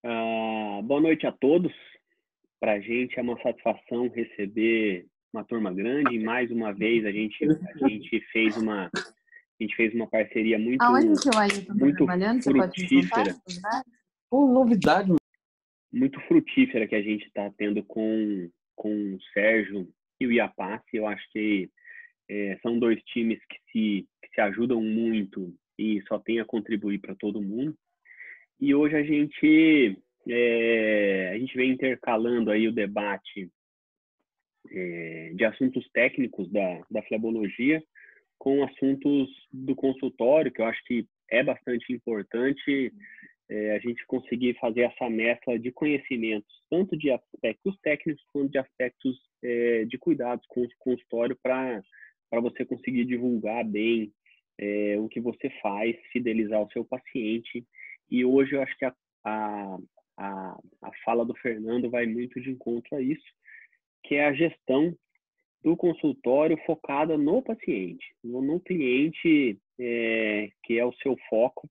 Boa noite a todos. Para a gente é uma satisfação receber uma turma grande. E mais uma vez a gente fez uma parceria muito frutífera. Novidade. Muito frutífera que a gente está tendo com o Sérgio e o Iapassi. Eu acho que são dois times que se ajudam muito e só tem a contribuir para todo mundo. E hoje a gente vem intercalando aí o debate de assuntos técnicos da flebologia com assuntos do consultório, que eu acho que é bastante importante a gente conseguir fazer essa mescla de conhecimentos, tanto de aspectos técnicos quanto de aspectos de cuidados com o consultório, para você conseguir divulgar bem o que você faz, fidelizar o seu paciente. E hoje eu acho que a fala do Fernando vai muito de encontro a isso, que é a gestão do consultório focada no paciente, no cliente, que é o seu foco.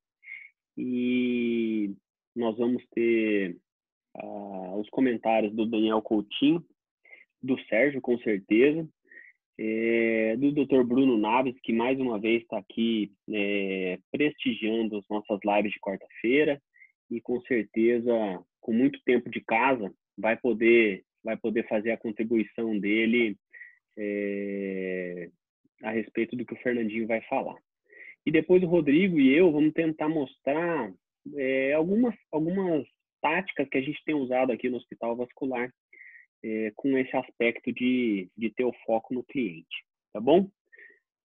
E nós vamos ter os comentários do Daniel Coutinho, do Sérgio, com certeza, do Dr. Bruno Naves, que mais uma vez está aqui prestigiando as nossas lives de quarta-feira e com certeza, com muito tempo de casa, vai poder fazer a contribuição dele a respeito do que o Fernandinho vai falar. E depois o Rodrigo e eu vamos tentar mostrar algumas táticas que a gente tem usado aqui no Hospital Vascular com esse aspecto de ter o foco no cliente. Tá bom?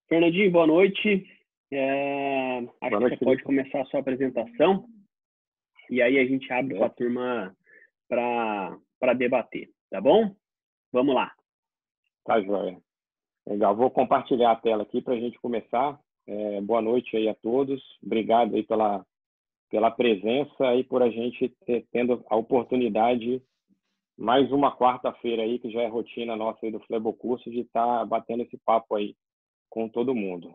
Fernandinho, boa noite. Acho que você pode começar a sua apresentação e aí a gente abre para a turma para debater. Tá bom? Vamos lá. Tá, joia. Legal. Vou compartilhar a tela aqui para a gente começar. Boa noite aí a todos. Obrigado aí pela presença e por a gente tendo a oportunidade, mais uma quarta-feira aí, que já é rotina nossa aí do Flebocurso, de estar batendo esse papo aí com todo mundo.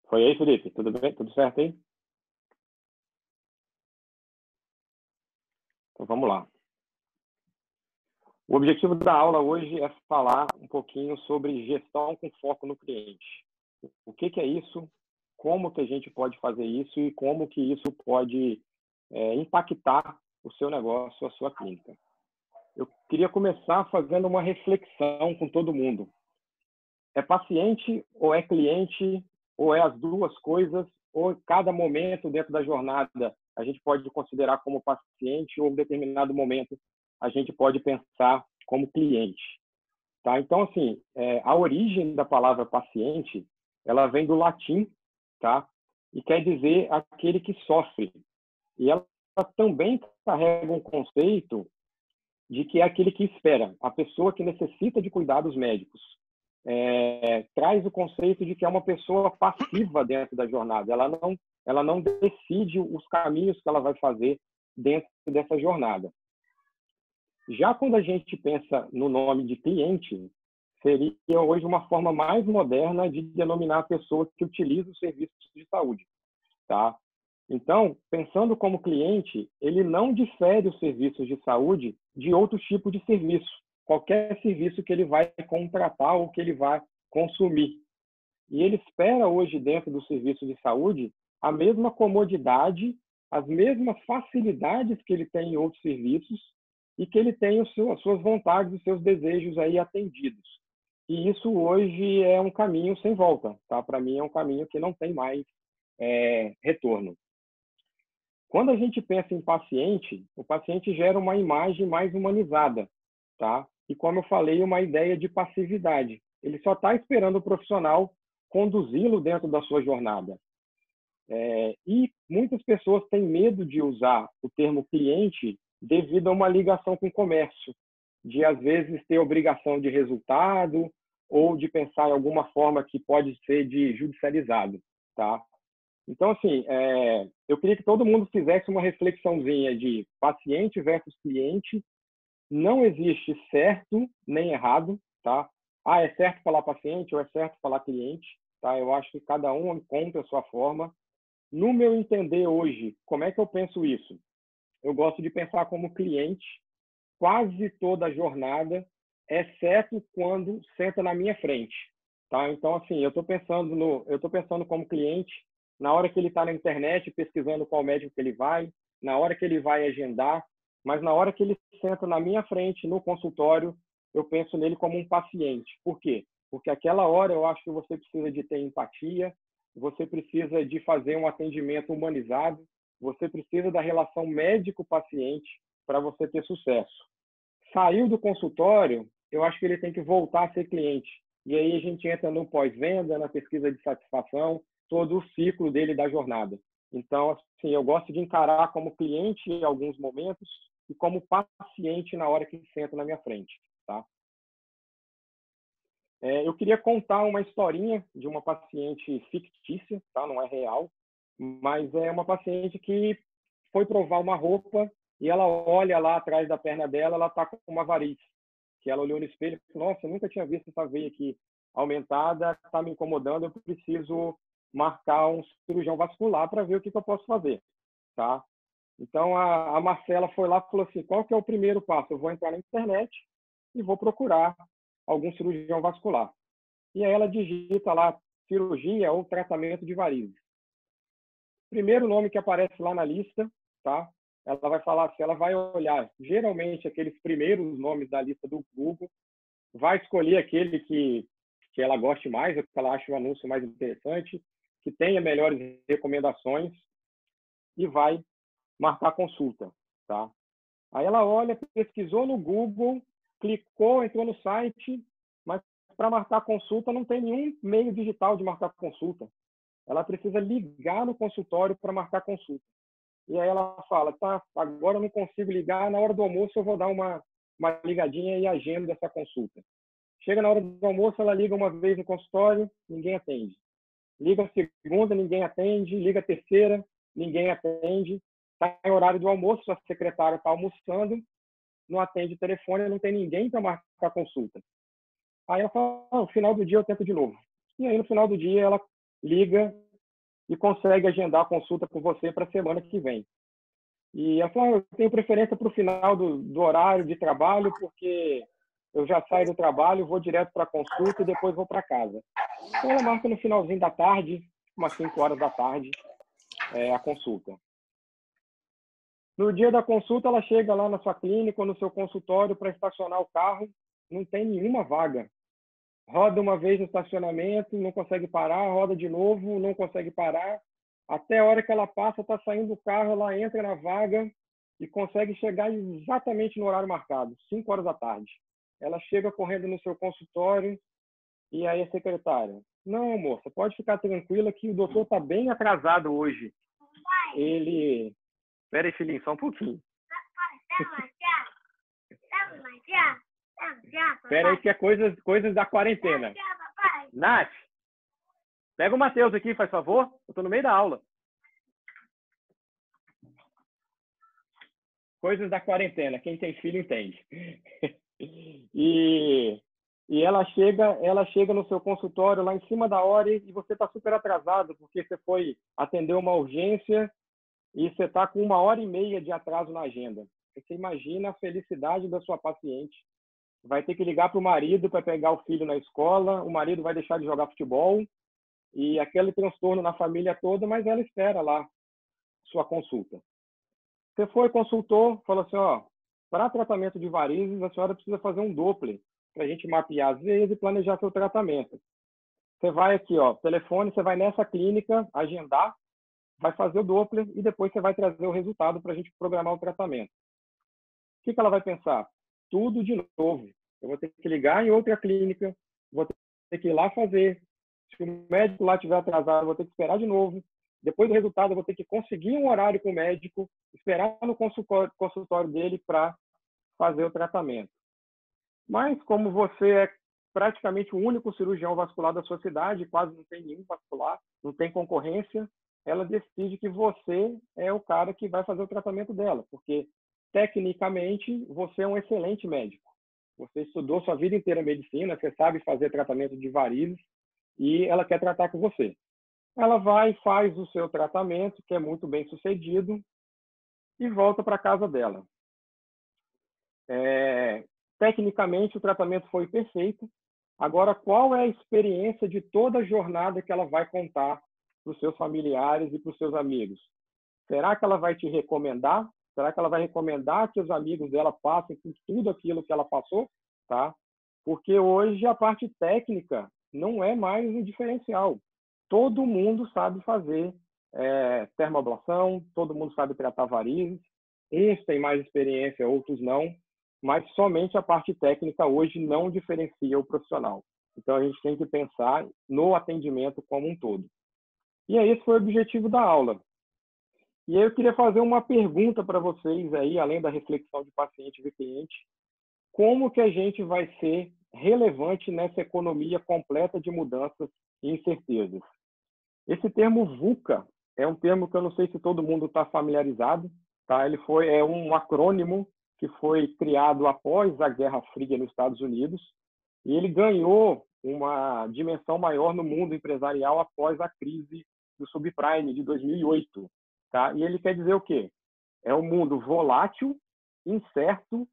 Foi aí, Felipe? Tudo bem? Tudo certo aí? Então vamos lá. O objetivo da aula hoje é falar um pouquinho sobre gestão com foco no cliente. O que é isso? Como que a gente pode fazer isso e como que isso pode impactar o seu negócio, a sua clínica. Eu queria começar fazendo uma reflexão com todo mundo. É paciente ou é cliente, ou é as duas coisas, ou cada momento dentro da jornada a gente pode considerar como paciente, ou em determinado momento a gente pode pensar como cliente. Tá? Então, assim, a origem da palavra paciente, ela vem do latim, tá? E quer dizer aquele que sofre. E ela também carrega um conceito de que é aquele que espera, a pessoa que necessita de cuidados médicos. Traz o conceito de que é uma pessoa passiva dentro da jornada. Ela não decide os caminhos que ela vai fazer dentro dessa jornada. Já quando a gente pensa no nome de cliente, seria hoje uma forma mais moderna de denominar a pessoa que utiliza os serviços de saúde. Tá? Então, pensando como cliente, ele não difere os serviços de saúde de outro tipo de serviço, qualquer serviço que ele vai contratar ou que ele vai consumir. E ele espera hoje, dentro do serviço de saúde, a mesma comodidade, as mesmas facilidades que ele tem em outros serviços e que ele tem as suas vontades e seus desejos aí atendidos. E isso hoje é um caminho sem volta, tá? Para mim é um caminho que não tem mais retorno. Quando a gente pensa em paciente, o paciente gera uma imagem mais humanizada, tá? E como eu falei, uma ideia de passividade. Ele só está esperando o profissional conduzi-lo dentro da sua jornada. E muitas pessoas têm medo de usar o termo cliente devido a uma ligação com o comércio, de às vezes ter obrigação de resultado ou de pensar em alguma forma que pode ser de judicializado, tá? Então, assim, eu queria que todo mundo fizesse uma reflexãozinha de paciente versus cliente. Não existe certo nem errado, tá? É certo falar paciente ou é certo falar cliente, tá? Eu acho que cada um encontra a sua forma. No meu entender hoje, como é que eu penso isso? Eu gosto de pensar como cliente quase toda a jornada, exceto quando senta na minha frente, tá? Então, assim, eu estou pensando como cliente na hora que ele está na internet pesquisando qual médico que ele vai, na hora que ele vai agendar, mas na hora que ele senta na minha frente no consultório, eu penso nele como um paciente. Por quê? Porque aquela hora eu acho que você precisa de ter empatia, você precisa de fazer um atendimento humanizado, você precisa da relação médico-paciente para você ter sucesso. Saiu do consultório, eu acho que ele tem que voltar a ser cliente. E aí a gente entra no pós-venda, na pesquisa de satisfação, todo o ciclo dele da jornada. Então, assim, eu gosto de encarar como cliente em alguns momentos e como paciente na hora que senta na minha frente, tá? Eu queria contar uma historinha de uma paciente fictícia, tá? Não é real, mas é uma paciente que foi provar uma roupa e ela olha lá atrás da perna dela, ela está com uma variz. Que ela olhou no espelho e falou: nossa, eu nunca tinha visto essa veia aqui aumentada, está me incomodando, eu preciso marcar um cirurgião vascular para ver o que eu posso fazer, tá? Então a Marcela foi lá e falou assim: qual que é o primeiro passo? Eu vou entrar na internet e vou procurar algum cirurgião vascular. E aí ela digita lá cirurgia ou tratamento de varizes. Primeiro nome que aparece lá na lista, tá? Ela vai falar assim, ela vai olhar geralmente aqueles primeiros nomes da lista do Google, vai escolher aquele que ela goste mais, que ela acha o anúncio mais interessante, que tenha melhores recomendações e vai marcar consulta, tá? Aí ela olha, pesquisou no Google, clicou, entrou no site, mas para marcar consulta não tem nenhum meio digital de marcar consulta. Ela precisa ligar no consultório para marcar consulta. E aí ela fala, tá, agora eu não consigo ligar, na hora do almoço eu vou dar uma ligadinha e agendo essa consulta. Chega na hora do almoço, ela liga uma vez no consultório, ninguém atende. Liga a segunda, ninguém atende. Liga a terceira, ninguém atende. Está em horário do almoço, a secretária está almoçando, não atende o telefone, não tem ninguém para marcar consulta. Aí ela fala, no final do dia eu tento de novo. E aí no final do dia ela liga e consegue agendar a consulta com você para a semana que vem. E ela falou, eu tenho preferência para o final do horário de trabalho, porque eu já saio do trabalho, vou direto para a consulta e depois vou para casa. Então ela marca no finalzinho da tarde, umas 5 horas da tarde, a consulta. No dia da consulta, ela chega lá na sua clínica ou no seu consultório para estacionar o carro, não tem nenhuma vaga. Roda uma vez no estacionamento, não consegue parar, roda de novo, não consegue parar. Até a hora que ela passa, está saindo do carro, ela entra na vaga e consegue chegar exatamente no horário marcado, 5 horas da tarde. Ela chega correndo no seu consultório e aí a secretária, não, moça, pode ficar tranquila que o doutor está bem atrasado hoje. Ele... Espera aí, filhinho, só um pouquinho. Espera aí que é coisas da quarentena. Nath, pega o Matheus aqui, faz favor. Eu estou no meio da aula. Coisas da quarentena. Quem tem filho entende. E ela chega no seu consultório lá em cima da hora e você está super atrasado porque você foi atender uma urgência e você está com 1h30 de atraso na agenda. Você imagina a felicidade da sua paciente. Vai ter que ligar para o marido para pegar o filho na escola, o marido vai deixar de jogar futebol e aquele transtorno na família toda, mas ela espera lá sua consulta. Você foi, consultou, falou assim, ó, para tratamento de varizes, a senhora precisa fazer um Doppler para a gente mapear as veias e planejar seu tratamento. Você vai aqui, ó, telefone, você vai nessa clínica, agendar, vai fazer o Doppler e depois você vai trazer o resultado para a gente programar o tratamento. O que ela vai pensar? Tudo de novo. Eu vou ter que ligar em outra clínica, vou ter que ir lá fazer. Se o médico lá estiver atrasado, eu vou ter que esperar de novo. Depois do resultado, eu vou ter que conseguir um horário com o médico, esperar no consultório dele para fazer o tratamento. Mas como você é praticamente o único cirurgião vascular da sua cidade, quase não tem nenhum vascular, não tem concorrência, ela decide que você é o cara que vai fazer o tratamento dela, porque tecnicamente você é um excelente médico. Você estudou sua vida inteira medicina, você sabe fazer tratamento de varizes, e ela quer tratar com você. Ela vai, faz o seu tratamento, que é muito bem sucedido, e volta para a casa dela. Tecnicamente, o tratamento foi perfeito. Agora, qual é a experiência de toda a jornada que ela vai contar para os seus familiares e para os seus amigos? Será que ela vai te recomendar? Será que ela vai recomendar que os amigos dela passem por tudo aquilo que ela passou? Tá? Porque hoje a parte técnica não é mais um diferencial. Todo mundo sabe fazer termoablação, todo mundo sabe tratar varizes. Uns têm mais experiência, outros não, mas somente a parte técnica hoje não diferencia o profissional. Então, a gente tem que pensar no atendimento como um todo. E aí, esse foi o objetivo da aula. E aí eu queria fazer uma pergunta para vocês aí, além da reflexão de paciente e cliente, como que a gente vai ser relevante nessa economia completa de mudanças e incertezas? Esse termo VUCA é um termo que eu não sei se todo mundo está familiarizado, tá? Ele é um acrônimo que foi criado após a Guerra Fria nos Estados Unidos e ele ganhou uma dimensão maior no mundo empresarial após a crise do subprime de 2008, tá? E ele quer dizer o quê? É um mundo volátil, incerto,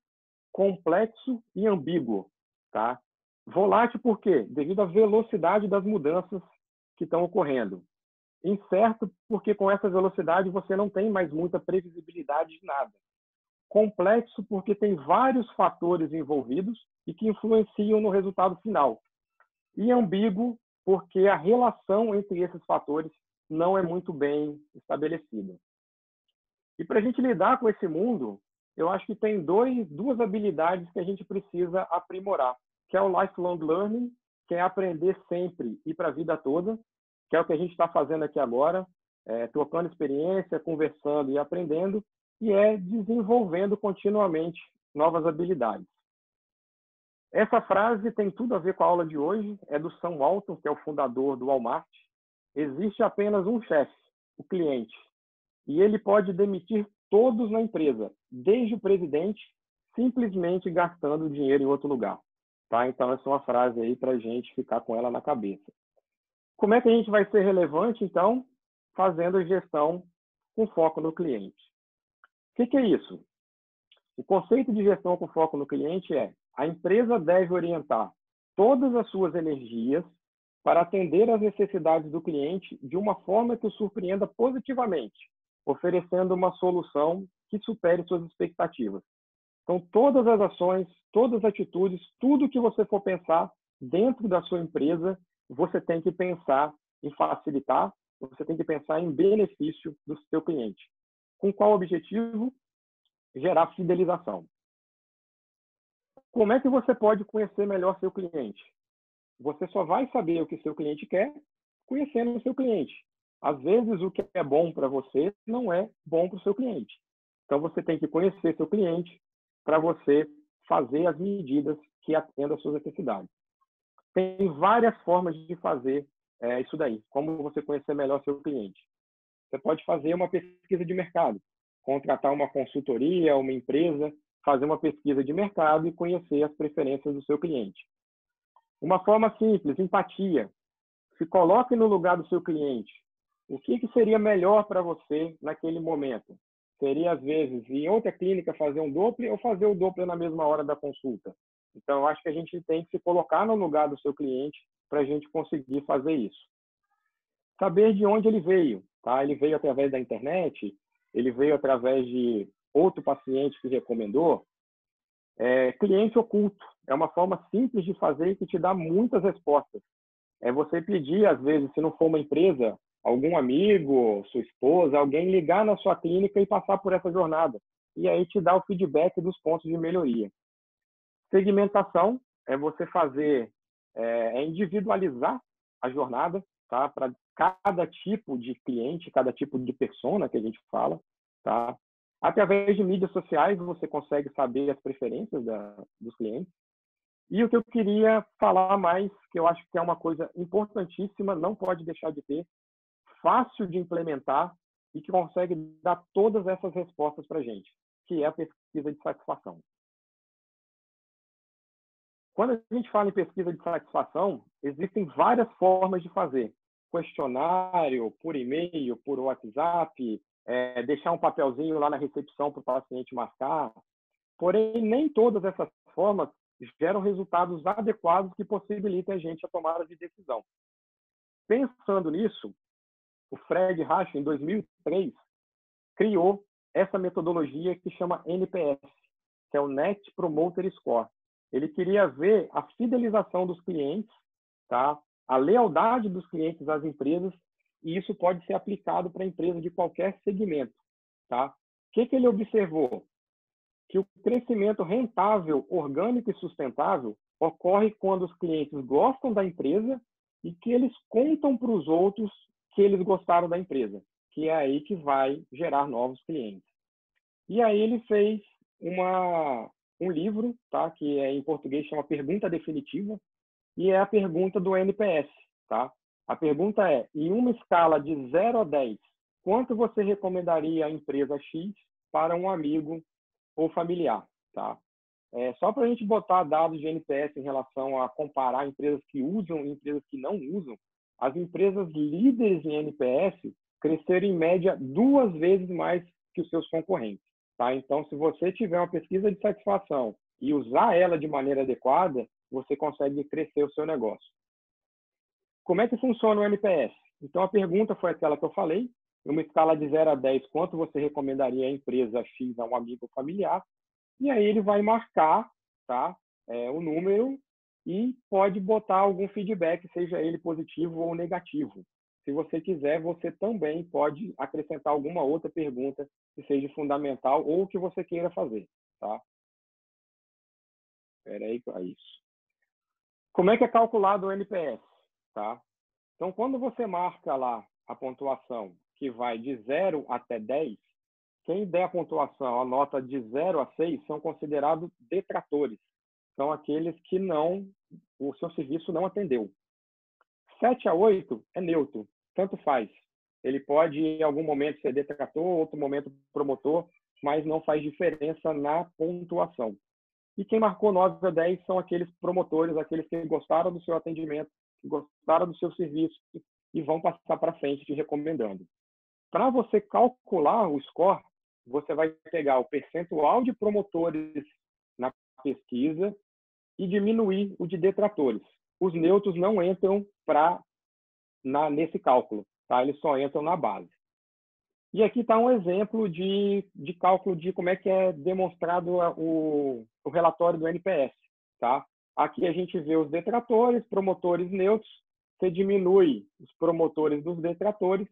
complexo e ambíguo, tá? Volátil por quê? Devido à velocidade das mudanças que estão ocorrendo. Incerto porque com essa velocidade você não tem mais muita previsibilidade de nada. Complexo porque tem vários fatores envolvidos e que influenciam no resultado final. E ambíguo porque a relação entre esses fatores não é muito bem estabelecida. E para a gente lidar com esse mundo, eu acho que tem duas habilidades que a gente precisa aprimorar, que é o lifelong learning, que é aprender sempre e para a vida toda, que é o que a gente está fazendo aqui agora, trocando experiência, conversando e aprendendo, e é desenvolvendo continuamente novas habilidades. Essa frase tem tudo a ver com a aula de hoje, é do Sam Walton, que é o fundador do Walmart. Existe apenas um chefe, o cliente, e ele pode demitir todos na empresa, desde o presidente, simplesmente gastando dinheiro em outro lugar. Tá? Então, essa é uma frase aí para a gente ficar com ela na cabeça. Como é que a gente vai ser relevante, então? Fazendo gestão com foco no cliente. O que é isso? O conceito de gestão com foco no cliente é: a empresa deve orientar todas as suas energias para atender às necessidades do cliente de uma forma que o surpreenda positivamente, oferecendo uma solução que supere suas expectativas. Então, todas as ações, todas as atitudes, tudo que você for pensar dentro da sua empresa, você tem que pensar em facilitar, você tem que pensar em benefício do seu cliente. Com qual objetivo? Gerar fidelização. Como é que você pode conhecer melhor seu cliente? Você só vai saber o que seu cliente quer conhecendo o seu cliente. Às vezes, o que é bom para você não é bom para o seu cliente. Então, você tem que conhecer seu cliente para você fazer as medidas que atendam às suas necessidades. Tem várias formas de fazer isso daí, como você conhecer melhor seu cliente. Você pode fazer uma pesquisa de mercado, contratar uma consultoria, uma empresa, fazer uma pesquisa de mercado e conhecer as preferências do seu cliente. Uma forma simples, empatia. Se coloque no lugar do seu cliente. O que seria melhor para você naquele momento? Seria, às vezes, em outra clínica fazer um Doppler ou fazer o Doppler na mesma hora da consulta? Então, eu acho que a gente tem que se colocar no lugar do seu cliente para a gente conseguir fazer isso. Saber de onde ele veio. Tá? Ele veio através da internet, ele veio através de outro paciente que recomendou. Cliente oculto. É uma forma simples de fazer e que te dá muitas respostas. É você pedir, às vezes, se não for uma empresa, algum amigo, sua esposa, alguém ligar na sua clínica e passar por essa jornada. E aí te dá o feedback dos pontos de melhoria. Segmentação é você fazer, individualizar a jornada, tá? Para cada tipo de cliente, cada tipo de persona que a gente fala, tá? Através de mídias sociais, você consegue saber as preferências dos clientes. E o que eu queria falar mais, que eu acho que é uma coisa importantíssima, não pode deixar de ter, fácil de implementar e que consegue dar todas essas respostas para a gente, que é a pesquisa de satisfação. Quando a gente fala em pesquisa de satisfação, existem várias formas de fazer. Questionário, por e-mail, por WhatsApp, deixar um papelzinho lá na recepção para o paciente marcar. Porém, nem todas essas formas geram resultados adequados que possibilitem a gente a tomada de decisão. Pensando nisso, o Fred Rasch, em 2003, criou essa metodologia que chama NPS, que é o Net Promoter Score. Ele queria ver a fidelização dos clientes, tá? A lealdade dos clientes às empresas, e isso pode ser aplicado para empresas de qualquer segmento. Tá? O que ele observou? Que o crescimento rentável, orgânico e sustentável ocorre quando os clientes gostam da empresa e que eles contam para os outros que eles gostaram da empresa, que é aí que vai gerar novos clientes. E aí ele fez um livro, tá? Que em português chama Pergunta Definitiva, e é a pergunta do NPS. Tá? A pergunta é, em uma escala de 0 a 10, quanto você recomendaria a empresa X para um amigo ou familiar? Tá? Só para a gente botar dados de NPS em relação a comparar empresas que usam e empresas que não usam, as empresas líderes em NPS cresceram em média 2 vezes mais que os seus concorrentes. Tá? Então, se você tiver uma pesquisa de satisfação e usar ela de maneira adequada, você consegue crescer o seu negócio. Como é que funciona o NPS? Então, a pergunta foi aquela que eu falei, em uma escala de 0 a 10, quanto você recomendaria a empresa X a um amigo familiar? E aí ele vai marcar, tá, o número e pode botar algum feedback, seja ele positivo ou negativo. Se você quiser, você também pode acrescentar alguma outra pergunta que seja fundamental ou que você queira fazer. Tá? Espera aí, é isso. Como é que é calculado o NPS? Tá? Então, quando você marca lá a pontuação que vai de 0 até 10, quem der a pontuação, a nota de 0 a 6, são considerados detratores. São aqueles que o seu serviço não atendeu. 7 a 8 é neutro, tanto faz. Ele pode, em algum momento, ser detrator, outro momento promotor, mas não faz diferença na pontuação. E quem marcou 9 a 10 são aqueles promotores, aqueles que gostaram do seu atendimento, que gostaram do seu serviço e vão passar para frente te recomendando. Para você calcular o score, você vai pegar o percentual de promotores na pesquisa e diminuir o de detratores. Os neutros não entram nesse cálculo, tá? Eles só entram na base. E aqui está um exemplo de cálculo de como é que é demonstrado o relatório do NPS. Tá? Aqui a gente vê os detratores, promotores neutros, você diminui os promotores dos detratores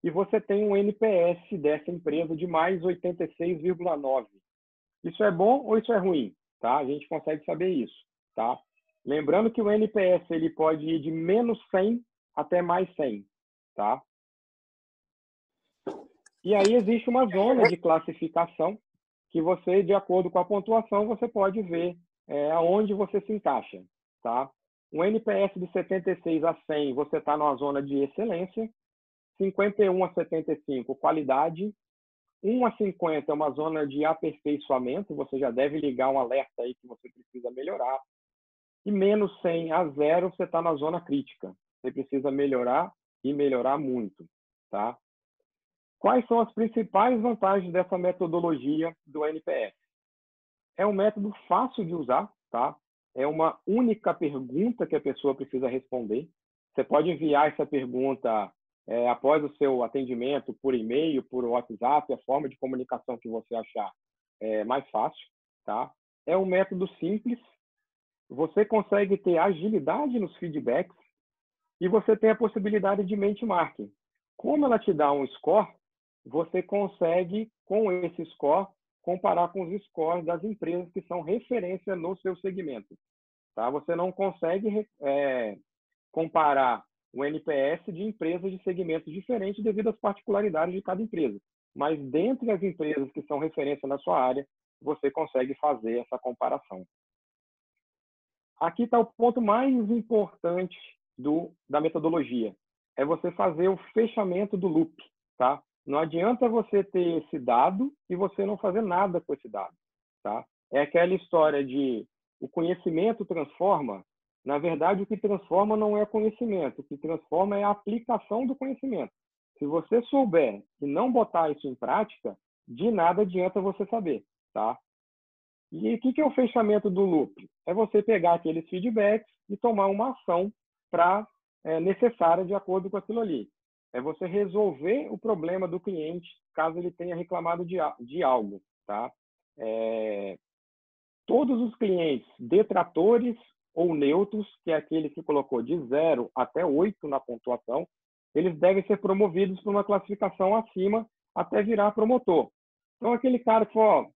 e você tem um NPS dessa empresa de mais 86,9. Isso é bom ou isso é ruim? Tá? A gente consegue saber isso. Tá? Lembrando que o NPS ele pode ir de menos 100 até mais 100. Tá? E aí existe uma zona de classificação que você, de acordo com a pontuação, você pode ver aonde você se encaixa. Tá? Um NPS de 76 a 100, você está numa zona de excelência. 51 a 75, qualidade. 1 a 50 é uma zona de aperfeiçoamento, você já deve ligar um alerta aí que você precisa melhorar. E menos 100 a 0, você está na zona crítica. Você precisa melhorar e melhorar muito. Tá? Quais são as principais vantagens dessa metodologia do NPS? É um método fácil de usar, tá? É uma única pergunta que a pessoa precisa responder. Você pode enviar essa pergunta após o seu atendimento por e-mail, por WhatsApp, a forma de comunicação que você achar mais fácil, tá? É um método simples. Você consegue ter agilidade nos feedbacks e você tem a possibilidade de benchmarking. Como ela te dá um score, você consegue, com esse score, comparar com os scores das empresas que são referência no seu segmento. Tá? Você não consegue comparar o NPS de empresas de segmentos diferentes devido às particularidades de cada empresa. Mas, dentre as empresas que são referência na sua área, você consegue fazer essa comparação. Aqui está o ponto mais importante da metodologia. É você fazer o fechamento do loop. Tá? Não adianta você ter esse dado e você não fazer nada com esse dado. Tá? É aquela história de o conhecimento transforma, na verdade, o que transforma não é o conhecimento, o que transforma é a aplicação do conhecimento. Se você souber e não botar isso em prática, de nada adianta você saber, tá? E o que é o fechamento do loop? É você pegar aqueles feedbacks e tomar uma ação necessária de acordo com aquilo ali. É você resolver o problema do cliente caso ele tenha reclamado de algo, tá? Todos os clientes detratores ou neutros, que é aquele que colocou de 0 até 8 na pontuação, eles devem ser promovidos para uma classificação acima até virar promotor. Então, aquele cara que falou,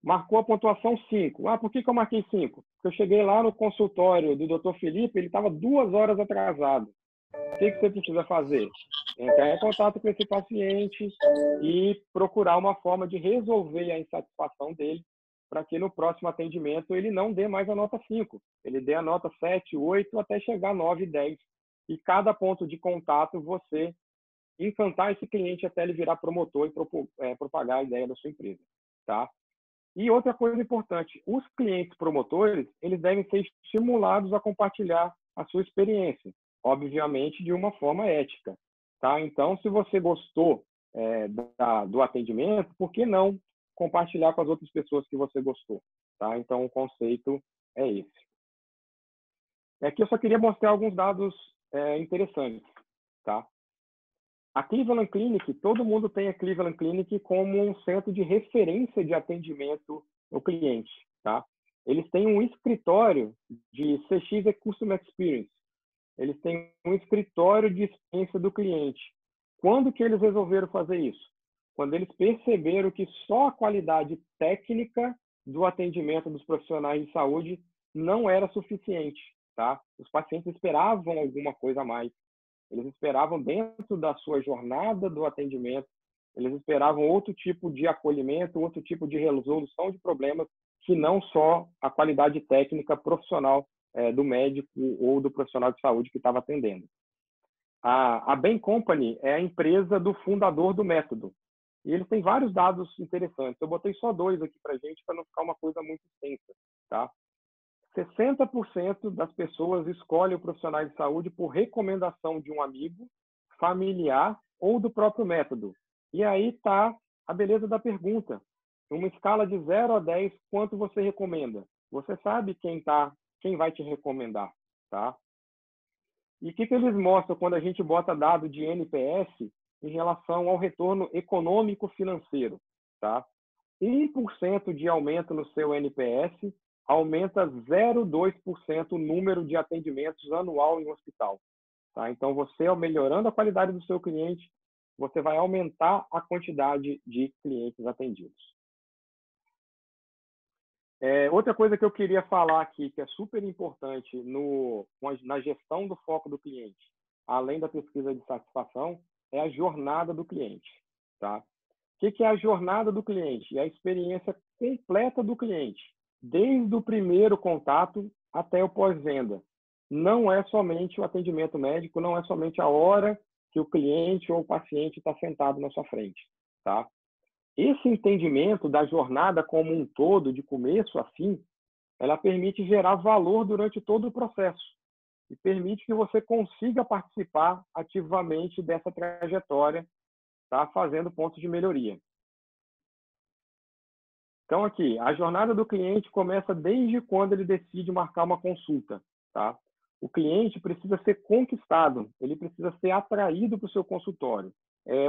marcou a pontuação 5. Ah, por que eu marquei 5? Porque eu cheguei lá no consultório do Dr. Felipe, ele estava 2 horas atrasado. O que você precisa fazer? Entrar em contato com esse paciente e procurar uma forma de resolver a insatisfação dele para que no próximo atendimento ele não dê mais a nota 5. Ele dê a nota 7, 8, até chegar a 9, 10. E cada ponto de contato você encantar esse cliente até ele virar promotor e propagar a ideia da sua empresa, tá? E outra coisa importante, os clientes promotores, eles devem ser estimulados a compartilhar a sua experiência, obviamente de uma forma ética, tá? Então, se você gostou do atendimento, por que não compartilhar com as outras pessoas que você gostou, tá? Então, o conceito é esse. Aqui eu só queria mostrar alguns dados interessantes, tá? A Cleveland Clinic, todo mundo tem a Cleveland Clinic como um centro de referência de atendimento ao cliente, tá? Eles têm um escritório de CX e Customer Experience. Eles têm um escritório de experiência do cliente. Quando que eles resolveram fazer isso? Quando eles perceberam que só a qualidade técnica do atendimento dos profissionais de saúde não era suficiente, tá? Os pacientes esperavam alguma coisa a mais. Eles esperavam dentro da sua jornada do atendimento, eles esperavam outro tipo de acolhimento, outro tipo de resolução de problemas, que não só a qualidade técnica profissional do médico ou do profissional de saúde que estava atendendo. A Bain Company é a empresa do fundador do método. E eles têm vários dados interessantes. Eu botei só 2 aqui para a gente, para não ficar uma coisa muito extensa, tá? 60% das pessoas escolhem o profissional de saúde por recomendação de um amigo, familiar ou do próprio método. E aí está a beleza da pergunta. Uma escala de 0 a 10, quanto você recomenda? Você sabe quem vai te recomendar, tá? E o que eles mostram quando a gente bota dado de NPS em relação ao retorno econômico financeiro, tá? 1% de aumento no seu NPS aumenta 0,2% o número de atendimentos anual em um hospital. Tá? Então, você, melhorando a qualidade do seu cliente, você vai aumentar a quantidade de clientes atendidos. Outra coisa que eu queria falar aqui, que é super importante na gestão do foco do cliente, além da pesquisa de satisfação, é a jornada do cliente. Tá? O que é a jornada do cliente? É a experiência completa do cliente, desde o primeiro contato até o pós-venda. Não é somente o atendimento médico, não é somente a hora que o cliente ou o paciente está sentado na sua frente. Tá? Esse entendimento da jornada como um todo, de começo a fim, ela permite gerar valor durante todo o processo e permite que você consiga participar ativamente dessa trajetória, tá? Fazendo pontos de melhoria. Então, aqui, a jornada do cliente começa desde quando ele decide marcar uma consulta, tá? O cliente precisa ser conquistado, ele precisa ser atraído para o seu consultório.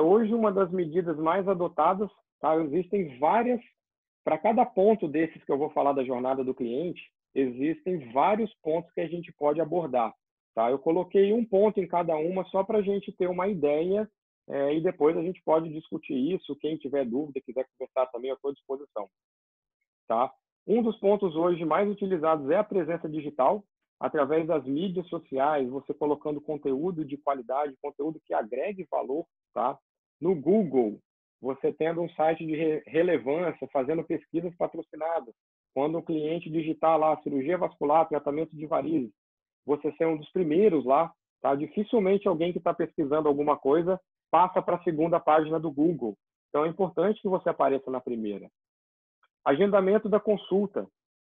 Hoje, uma das medidas mais adotadas, tá? Existem várias, para cada ponto desses que eu vou falar da jornada do cliente, existem vários pontos que a gente pode abordar, tá? Eu coloquei um ponto em cada uma só para a gente ter uma ideia e depois a gente pode discutir isso. Quem tiver dúvida, quiser conversar também, eu estou à disposição. Tá? Um dos pontos hoje mais utilizados é a presença digital, através das mídias sociais, você colocando conteúdo de qualidade, conteúdo que agregue valor. Tá? No Google, você tendo um site de relevância, fazendo pesquisas patrocinadas. Quando o cliente digitar lá cirurgia vascular, tratamento de varizes, você ser um dos primeiros lá. Tá? Dificilmente alguém que está pesquisando alguma coisa passa para a segunda página do Google. Então, é importante que você apareça na primeira. Agendamento da consulta.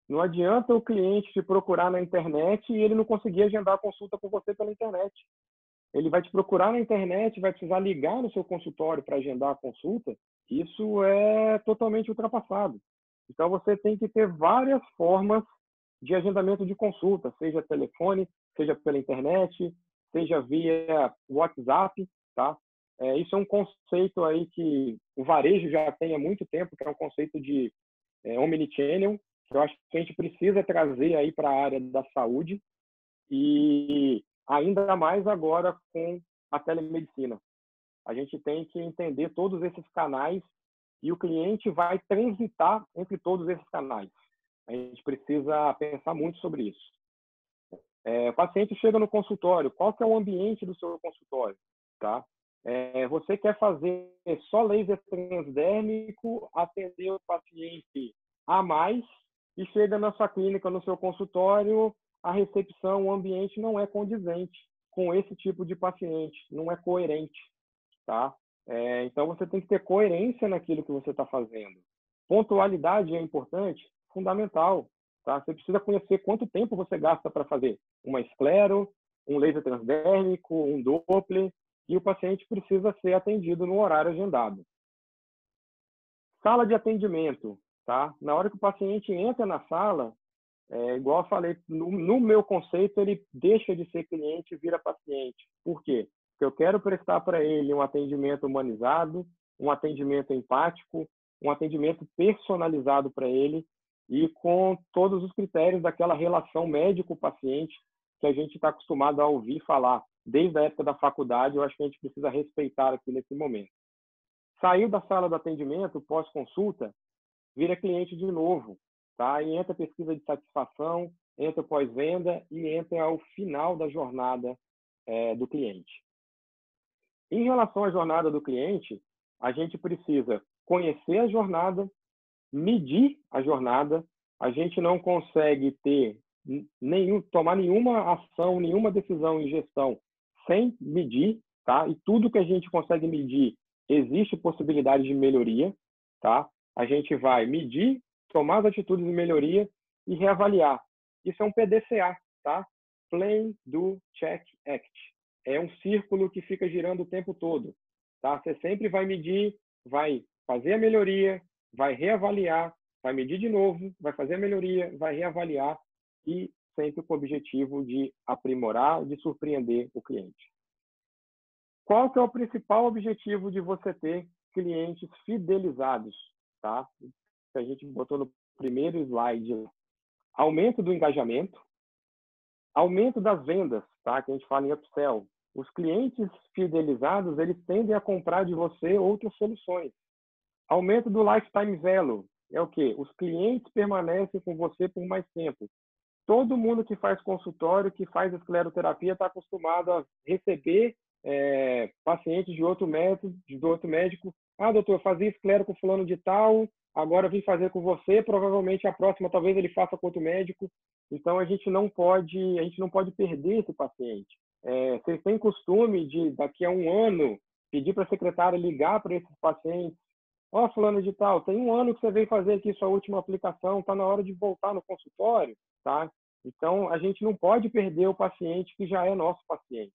Não adianta o cliente te procurar na internet e ele não conseguir agendar a consulta com você pela internet. Ele vai te procurar na internet, vai precisar ligar no seu consultório para agendar a consulta. Isso é totalmente ultrapassado. Então, você tem que ter várias formas de agendamento de consulta, seja telefone, seja pela internet, seja via WhatsApp, tá? Isso é um conceito aí que o varejo já tem há muito tempo, que é um conceito de omnichannel, que eu acho que a gente precisa trazer aí para a área da saúde e ainda mais agora com a telemedicina. A gente tem que entender todos esses canais e o cliente vai transitar entre todos esses canais. A gente precisa pensar muito sobre isso. O paciente chega no consultório, qual que é o ambiente do seu consultório? Tá? Você quer fazer só laser transdérmico, atender o paciente a mais, e chega na sua clínica, no seu consultório, a recepção, o ambiente não é condizente com esse tipo de paciente, não é coerente, tá? Então, você tem que ter coerência naquilo que você está fazendo. Pontualidade é importante, fundamental, tá? Você precisa conhecer quanto tempo você gasta para fazer uma esclero, um laser transdérmico, um Doppler, e o paciente precisa ser atendido no horário agendado. Sala de atendimento, tá? Na hora que o paciente entra na sala, igual eu falei, no meu conceito, ele deixa de ser cliente e vira paciente. Por quê? Porque eu quero prestar para ele um atendimento humanizado, um atendimento empático, um atendimento personalizado para ele e com todos os critérios daquela relação médico-paciente que a gente está acostumado a ouvir falar desde a época da faculdade. Eu acho que a gente precisa respeitar aqui nesse momento. Saiu da sala do atendimento, pós-consulta, vira cliente de novo, tá? E entra pesquisa de satisfação, entra pós-venda e entra ao final da jornada do cliente. Em relação à jornada do cliente, a gente precisa conhecer a jornada, medir a jornada. A gente não consegue tomar nenhuma ação, nenhuma decisão em gestão sem medir, tá? E tudo que a gente consegue medir, existe possibilidade de melhoria, tá? A gente vai medir, tomar as atitudes de melhoria e reavaliar. Isso é um PDCA, tá? Plan, Do, Check, Act. É um círculo que fica girando o tempo todo, tá? Você sempre vai medir, vai fazer a melhoria, vai reavaliar, vai medir de novo, vai fazer a melhoria, vai reavaliar e sempre com o objetivo de aprimorar, de surpreender o cliente. Qual que é o principal objetivo de você ter clientes fidelizados, tá? Que a gente botou no primeiro slide. Aumento do engajamento, aumento das vendas, tá? Que a gente fala em upsell. Os clientes fidelizados, eles tendem a comprar de você outras soluções. Aumento do lifetime value é o quê? Os clientes permanecem com você por mais tempo. Todo mundo que faz consultório, que faz escleroterapia, está acostumado a receber pacientes de outro médico. Ah, doutor, eu fazia esclero com fulano de tal, agora vim fazer com você, provavelmente a próxima talvez ele faça com outro médico. Então a gente não pode perder esse paciente. Vocês têm costume de, daqui a um ano, pedir para a secretária ligar para esses pacientes. Ó, fulano de tal, tem um ano que você veio fazer aqui sua última aplicação, está na hora de voltar no consultório, tá? Então, a gente não pode perder o paciente que já é nosso paciente.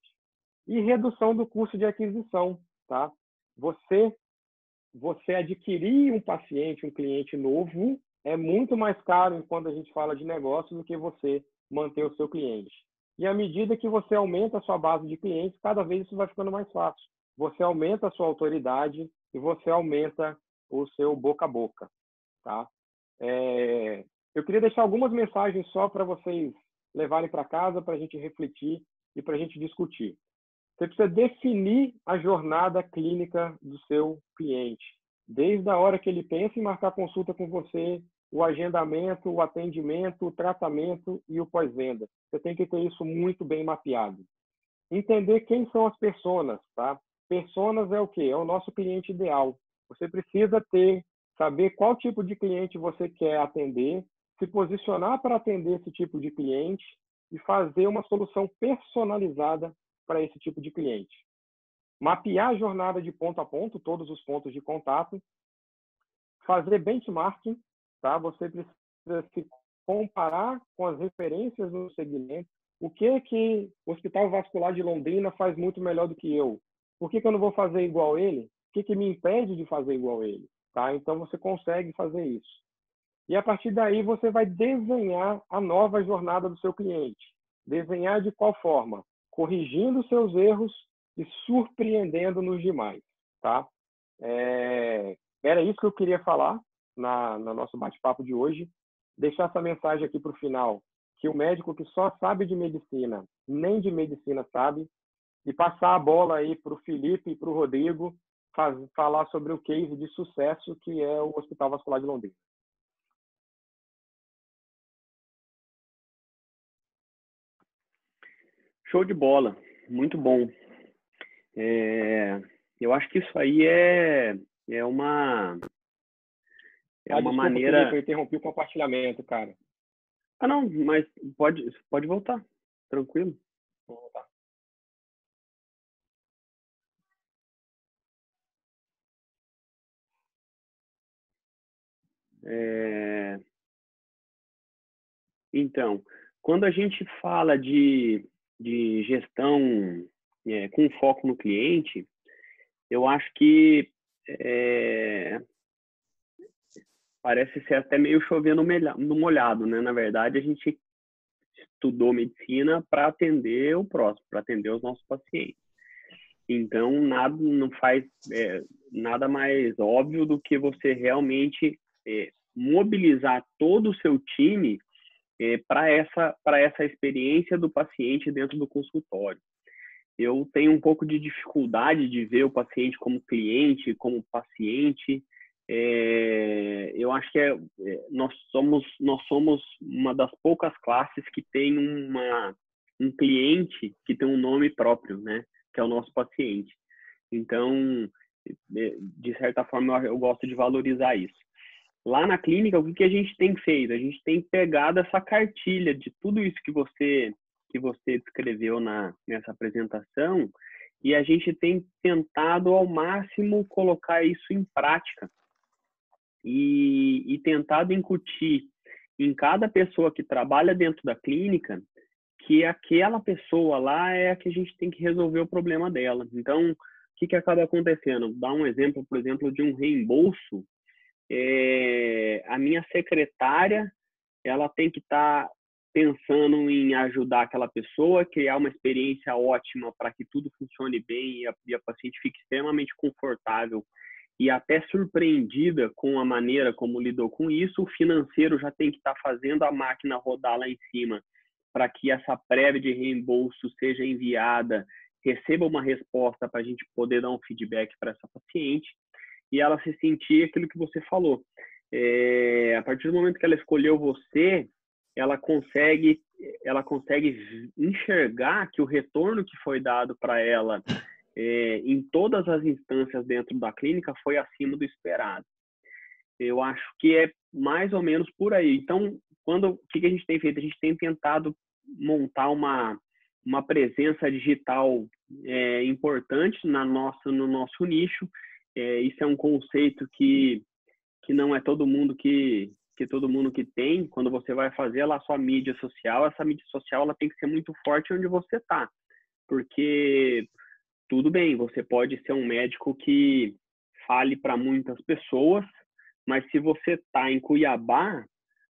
E redução do custo de aquisição, tá? Você adquirir um paciente, um cliente novo, é muito mais caro quando a gente fala de negócio do que você manter o seu cliente. E à medida que você aumenta a sua base de clientes, cada vez isso vai ficando mais fácil. Você aumenta a sua autoridade e você aumenta o seu boca a boca, tá? Eu queria deixar algumas mensagens só para vocês levarem para casa, para a gente refletir e para a gente discutir. Você precisa definir a jornada clínica do seu cliente, desde a hora que ele pensa em marcar consulta com você, o agendamento, o atendimento, o tratamento e o pós-venda. Você tem que ter isso muito bem mapeado. Entender quem são as personas, tá? Personas é o quê? É o nosso cliente ideal. Você precisa saber qual tipo de cliente você quer atender, se posicionar para atender esse tipo de cliente e fazer uma solução personalizada para esse tipo de cliente. Mapear a jornada de ponto a ponto, todos os pontos de contato. Fazer benchmarking, tá? Você precisa se comparar com as referências no segmento. O que o Hospital Vascular de Londrina faz muito melhor do que eu? Por que eu não vou fazer igual ele? O que me impede de fazer igual ele? Tá? Então, você consegue fazer isso. E, a partir daí, você vai desenhar a nova jornada do seu cliente. Desenhar de qual forma? Corrigindo seus erros e surpreendendo nos demais. Tá? Era isso que eu queria falar no nosso bate-papo de hoje. Deixar essa mensagem aqui para o final, que o médico que só sabe de medicina, nem de medicina sabe, e passar a bola aí para o Felipe e para o Rodrigo falar sobre o case de sucesso que é o Hospital Vascular de Londrina. Show de bola, muito bom. Eu acho que isso aí é uma Desculpa, maneira... Felipe, eu interrompi o compartilhamento, cara. Ah, não, mas pode voltar, tranquilo. Vou voltar. Então, quando a gente fala de gestão com foco no cliente, eu acho que parece ser até meio chovendo no molhado, né? Na verdade, a gente estudou medicina para atender o próximo, para atender os nossos pacientes. Então, não faz nada mais óbvio do que você realmente mobilizar todo o seu time para essa experiência do paciente dentro do consultório. Eu tenho um pouco de dificuldade de ver o paciente como cliente, como paciente. Eu acho que nós somos uma das poucas classes que tem um cliente que tem um nome próprio, né? Que é o nosso paciente. Então, de certa forma, eu gosto de valorizar isso. Lá na clínica, o que a gente tem feito? A gente tem pegado essa cartilha de tudo isso que você descreveu nessa apresentação e a gente tem tentado ao máximo colocar isso em prática e tentado incutir em cada pessoa que trabalha dentro da clínica que aquela pessoa lá é a que a gente tem que resolver o problema dela. Então, o que acaba acontecendo? Dá um exemplo, por exemplo, de um reembolso. A minha secretária, ela tem que estar pensando em ajudar aquela pessoa, criar uma experiência ótima para que tudo funcione bem e a paciente fique extremamente confortável e até surpreendida com a maneira como lidou com isso. O financeiro já tem que estar fazendo a máquina rodar lá em cima para que essa prévia de reembolso seja enviada, receba uma resposta para a gente poder dar um feedback para essa paciente e ela se sentir aquilo que você falou. A partir do momento que ela escolheu você, ela consegue enxergar que o retorno que foi dado para ela em todas as instâncias dentro da clínica foi acima do esperado. Eu acho que é mais ou menos por aí. Então, o que a gente tem feito? A gente tem tentado montar uma presença digital importante no nosso nicho. Isso é um conceito que não é todo mundo que tem. Quando você vai fazer lá a sua mídia social, essa mídia social ela tem que ser muito forte onde você está. Porque, tudo bem, você pode ser um médico que fale para muitas pessoas, mas se você está em Cuiabá,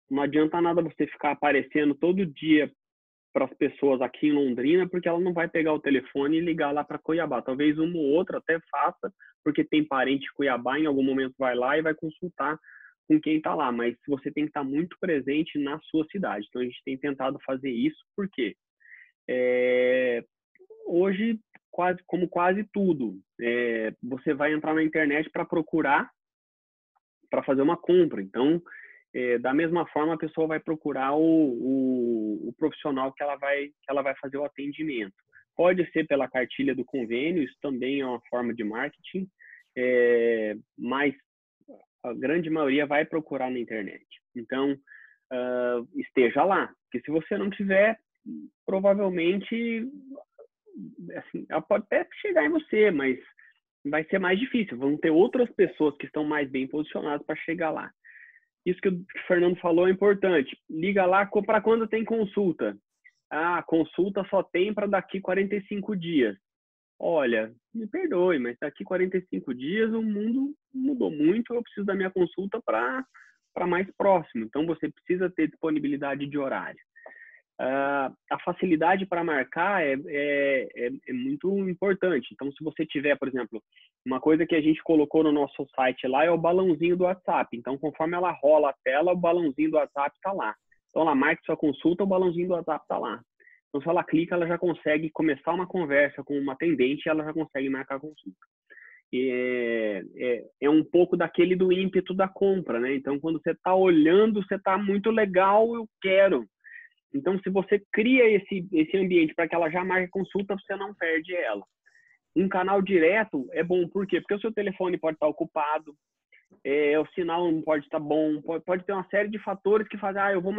não adianta nada você ficar aparecendo todo dia para as pessoas aqui em Londrina, porque ela não vai pegar o telefone e ligar lá para Cuiabá. Talvez uma ou outra até faça, porque tem parente em Cuiabá, em algum momento vai lá e vai consultar com quem está lá, mas você tem que estar muito presente na sua cidade. Então, a gente tem tentado fazer isso, porque hoje, como quase tudo, você vai entrar na internet para procurar, para fazer uma compra. Então, da mesma forma, a pessoa vai procurar o profissional que ela vai fazer o atendimento. Pode ser pela cartilha do convênio, isso também é uma forma de marketing, mas a grande maioria vai procurar na internet. Então, esteja lá, porque se você não tiver, provavelmente, assim, ela pode até chegar em você, mas vai ser mais difícil. Vão ter outras pessoas que estão mais bem posicionadas para chegar lá. isso que o Fernando falou é importante. Liga lá para quando tem consulta. Ah, consulta só tem para daqui 45 dias. Olha, me perdoe, mas daqui 45 dias o mundo mudou muito, eu preciso da minha consulta para mais próximo. Então, você precisa ter disponibilidade de horário. A facilidade para marcar é muito importante. Então, se você tiver, por exemplo, uma coisa que a gente colocou no nosso site lá é o balãozinho do WhatsApp. Então, conforme ela rola a tela, o balãozinho do WhatsApp está lá. Então, ela marca sua consulta, o balãozinho do WhatsApp está lá. Então, se ela clica, ela já consegue começar uma conversa com uma atendente e ela já consegue marcar a consulta. É um pouco daquele do ímpeto da compra, né? Então, quando você está olhando, você está muito legal, eu quero. Então, se você cria esse ambiente para que ela já marque consulta, você não perde ela. Um canal direto é bom, por quê? Porque o seu telefone pode estar ocupado, o sinal não pode estar bom, pode ter uma série de fatores que fazem, eu vou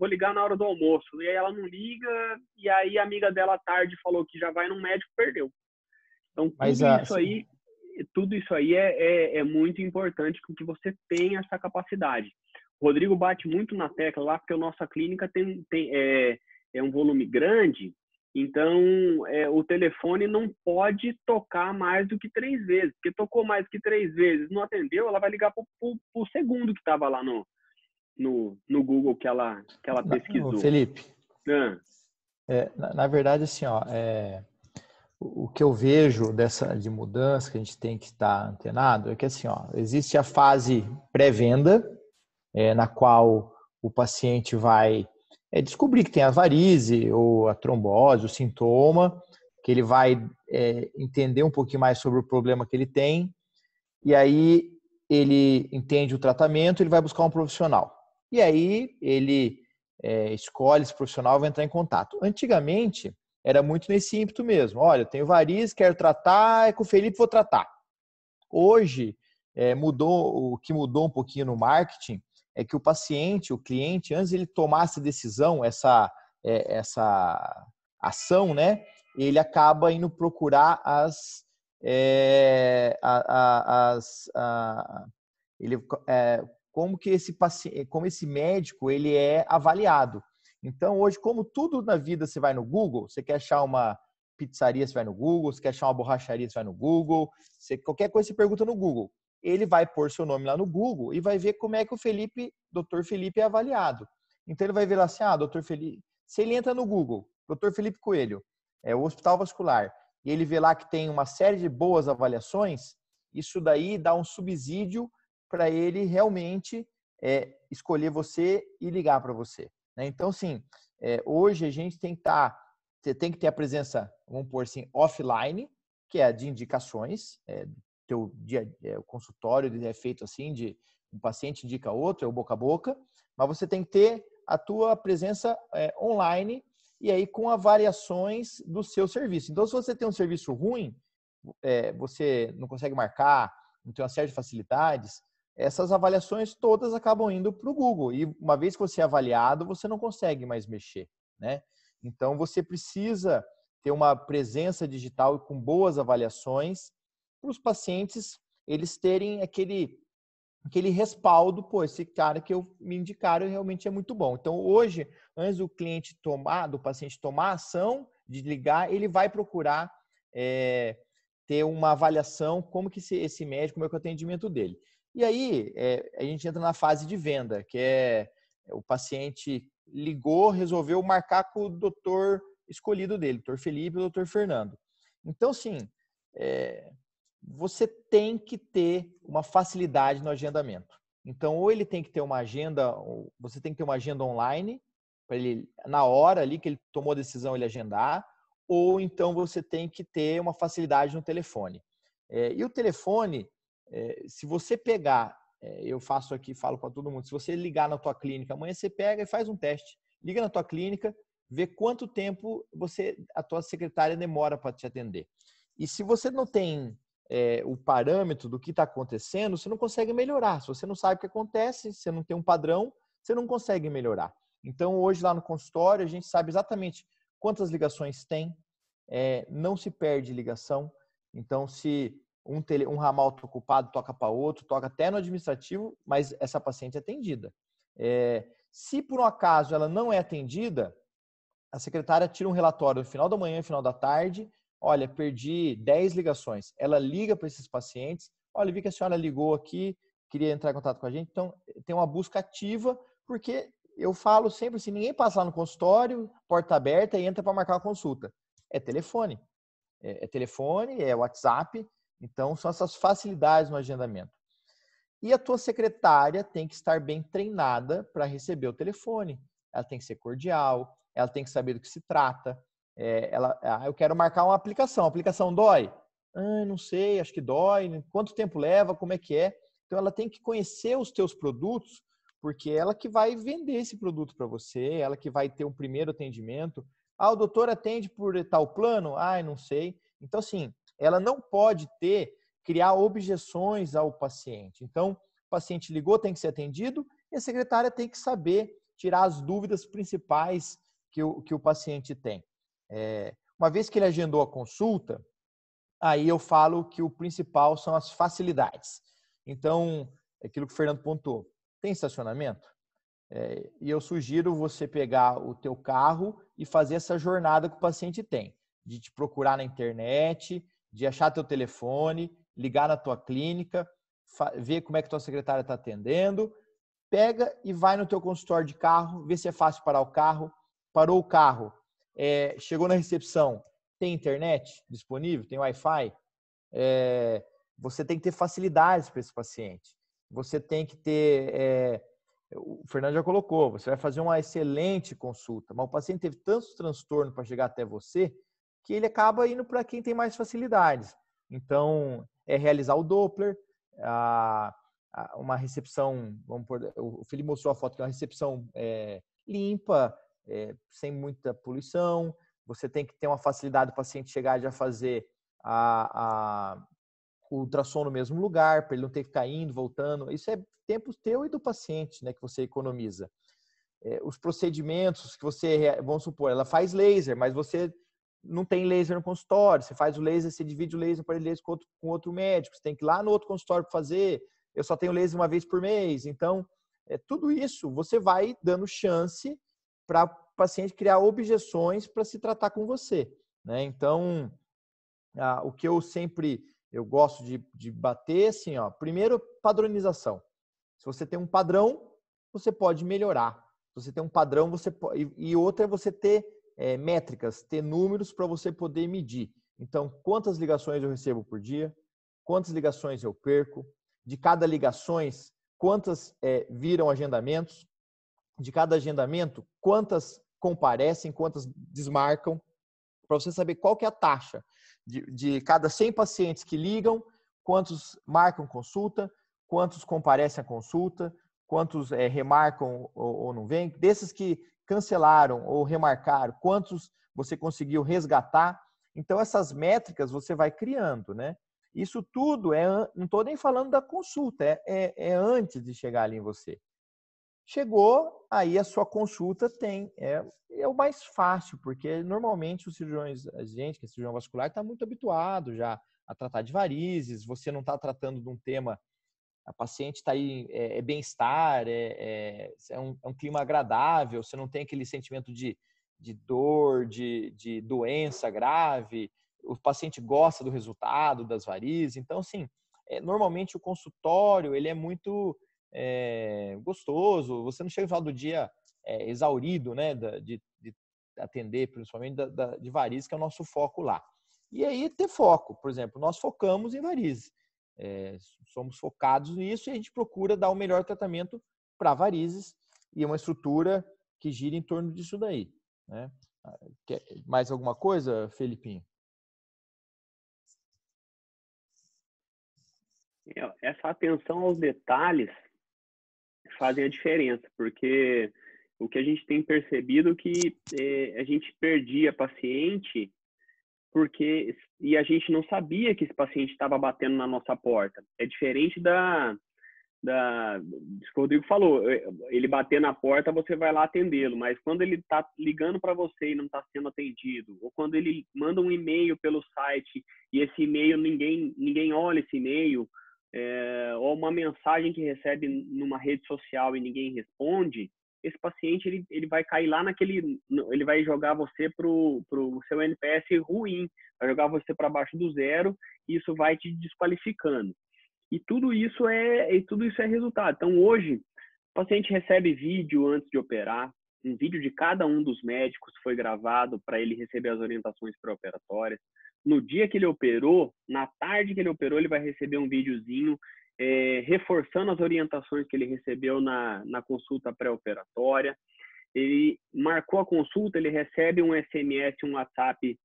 ligar na hora do almoço, e aí ela não liga, e aí a amiga dela à tarde falou que já vai no médico, perdeu. Então, tudo isso aí é muito importante que você tenha essa capacidade. O Rodrigo bate muito na tecla lá, porque a nossa clínica é um volume grande, então o telefone não pode tocar mais do que 3 vezes, porque tocou mais do que 3 vezes, não atendeu, ela vai ligar para o segundo que estava lá no Google que ela pesquisou. Felipe, na verdade, assim, o que eu vejo de mudança que a gente tem que estar antenado é que, assim, existe a fase pré-venda, na qual o paciente vai descobrir que tem a varize ou a trombose, o sintoma, que ele vai entender um pouquinho mais sobre o problema que ele tem, e aí ele entende o tratamento, ele vai buscar um profissional. E aí ele escolhe esse profissional e vai entrar em contato. Antigamente, era muito nesse ímpeto mesmo. Olha, eu tenho variz, quero tratar, é com o Felipe, vou tratar. Hoje, o que mudou um pouquinho no marketing é que o paciente, o cliente, antes de ele tomar essa decisão, essa ação, né, ele acaba indo procurar como esse médico ele é avaliado. Então, hoje, como tudo na vida você vai no Google, você quer achar uma pizzaria, você vai no Google, você quer achar uma borracharia, você vai no Google, qualquer coisa você pergunta no Google. Ele vai pôr seu nome lá no Google e vai ver como é que o Dr. Felipe é avaliado. Então, ele vai ver lá assim, Dr. Felipe, se ele entra no Google, Dr. Felipe Coelho, o Hospital Vascular, e ele vê lá que tem uma série de boas avaliações, isso daí dá um subsídio para ele realmente escolher você e ligar para você. Né? Então, assim, hoje a gente você tem que ter a presença, vamos pôr assim, offline, que é a de indicações, o consultório é feito assim, de um paciente indica outro, é o boca a boca, mas você tem que ter a tua presença online e aí com avaliações do seu serviço. Então, se você tem um serviço ruim, você não consegue marcar, não tem uma série de facilidades, essas avaliações todas acabam indo para o Google. E uma vez que você é avaliado, você não consegue mais mexer, né? Então, você precisa ter uma presença digital com boas avaliações para os pacientes eles terem aquele respaldo, esse cara que me indicaram realmente é muito bom. Então, hoje, antes do paciente tomar a ação de ligar, ele vai procurar ter uma avaliação, como que esse médico, como é que é o atendimento dele. E aí, a gente entra na fase de venda, que o paciente ligou, resolveu marcar com o doutor escolhido dele, doutor Felipe ou doutor Fernando. Então, sim, você tem que ter uma facilidade no agendamento. Então, ou ele tem que ter uma agenda, ou você tem que ter uma agenda online, para ele, na hora ali que ele tomou a decisão, ele agendar, ou então você tem que ter uma facilidade no telefone. E o telefone, se você pegar, eu faço aqui, falo para todo mundo, se você ligar na tua clínica, amanhã você pega e faz um teste. Liga na tua clínica, vê quanto tempo a tua secretária demora para te atender. E se você não tem o parâmetro do que está acontecendo, você não consegue melhorar. Se você não sabe o que acontece, você não tem um padrão, você não consegue melhorar. Então, hoje lá no consultório, a gente sabe exatamente quantas ligações tem, não se perde ligação. Então, se um ramal está ocupado, toca para outro, toca até no administrativo, mas essa paciente é atendida. Se por um acaso ela não é atendida, a secretária tira um relatório no final da manhã e no final da tarde. Olha, perdi 10 ligações. Ela liga para esses pacientes. Olha, vi que a senhora ligou aqui, queria entrar em contato com a gente. Então, tem uma busca ativa, porque eu falo sempre assim, ninguém passa lá no consultório, porta aberta e entra para marcar uma consulta. É telefone. É telefone, é WhatsApp. Então, são essas facilidades no agendamento. E a tua secretária tem que estar bem treinada para receber o telefone. Ela tem que ser cordial, ela tem que saber do que se trata. Eu quero marcar uma aplicação. A aplicação dói? Não sei, acho que dói. Quanto tempo leva? Como é que é? Então, ela tem que conhecer os teus produtos, porque ela que vai vender esse produto para você, ela que vai ter um primeiro atendimento. O doutor atende por tal plano? Não sei. Então, assim, ela não pode criar objeções ao paciente. Então, o paciente ligou, tem que ser atendido, e a secretária tem que saber tirar as dúvidas principais que o paciente tem. Uma vez que ele agendou a consulta, aí eu falo que o principal são as facilidades. Então, aquilo que o Fernando pontuou, tem estacionamento? E eu sugiro você pegar o teu carro e fazer essa jornada que o paciente tem, de te procurar na internet, de achar teu telefone, ligar na tua clínica, ver como é que tua secretária está atendendo, pega e vai no teu consultório de carro, vê se é fácil parar o carro. Parou o carro, chegou na recepção, tem internet disponível, tem Wi-Fi? Você tem que ter facilidades para esse paciente. Você tem que ter... o Fernando já colocou, você vai fazer uma excelente consulta, mas o paciente teve tantos transtornos para chegar até você que ele acaba indo para quem tem mais facilidades. Então, realizar o Doppler, uma recepção, o Felipe mostrou a foto, que é uma recepção limpa, sem muita poluição. Você tem que ter uma facilidade do paciente chegar e já fazer o ultrassom no mesmo lugar, para ele não ter que ficar indo, voltando. Isso é tempo teu e do paciente, né, que você economiza. Os procedimentos que vamos supor, ela faz laser, mas você não tem laser no consultório, você faz o laser, você divide o laser para laser com outro médico, você tem que ir lá no outro consultório para fazer, eu só tenho laser uma vez por mês. Então, tudo isso você vai dando chance para o paciente criar objeções para se tratar com você, né? Então, o que eu gosto de bater, assim, primeiro, padronização. Se você tem um padrão, você pode melhorar. Se você tem um padrão, você pode... E outra é você ter métricas, ter números para você poder medir. Então, quantas ligações eu recebo por dia? Quantas ligações eu perco? De cada ligações, quantas viram agendamentos? De cada agendamento, quantas comparecem, quantas desmarcam? Para você saber qual que é a taxa de cada 100 pacientes que ligam, quantos marcam consulta, quantos comparecem à consulta, quantos remarcam ou não vêm. Desses que cancelaram ou remarcaram, quantos você conseguiu resgatar. Então, essas métricas você vai criando, né? Isso tudo não estou nem falando da consulta, é antes de chegar ali em você. Chegou, aí a sua consulta é o mais fácil, porque normalmente os cirurgiões, a gente que é cirurgião vascular, está muito habituado já a tratar de varizes, você não está tratando de um tema, a paciente está aí, bem-estar, é um clima agradável, você não tem aquele sentimento de dor, de doença grave, o paciente gosta do resultado das varizes. Então, assim, normalmente o consultório, ele é muito gostoso, você não chega no final do dia exaurido, né, de atender, principalmente de varizes, que é o nosso foco lá. E aí ter foco, por exemplo, nós focamos em varizes. Somos focados nisso e a gente procura dar o melhor tratamento para varizes e uma estrutura que gira em torno disso daí, né? Mais alguma coisa, Felipinho? Essa atenção aos detalhes fazem a diferença, porque o que a gente tem percebido é que a gente perdia paciente e a gente não sabia que esse paciente estava batendo na nossa porta. É diferente disso que o Rodrigo falou, ele bater na porta, você vai lá atendê-lo, mas quando ele está ligando para você e não está sendo atendido, ou quando ele manda um e-mail pelo site e esse e-mail ninguém olha esse e-mail, ou uma mensagem que recebe numa rede social e ninguém responde, esse paciente ele vai cair lá ele vai jogar você pro seu NPS ruim, vai jogar você para baixo do zero, e isso vai te desqualificando. E tudo isso é resultado. Então, hoje, o paciente recebe vídeo antes de operar, um vídeo de cada um dos médicos foi gravado para ele receber as orientações pré-operatórias. No dia que ele operou, na tarde que ele operou, ele vai receber um videozinho reforçando as orientações que ele recebeu na consulta pré-operatória. Ele marcou a consulta, ele recebe um SMS, um WhatsApp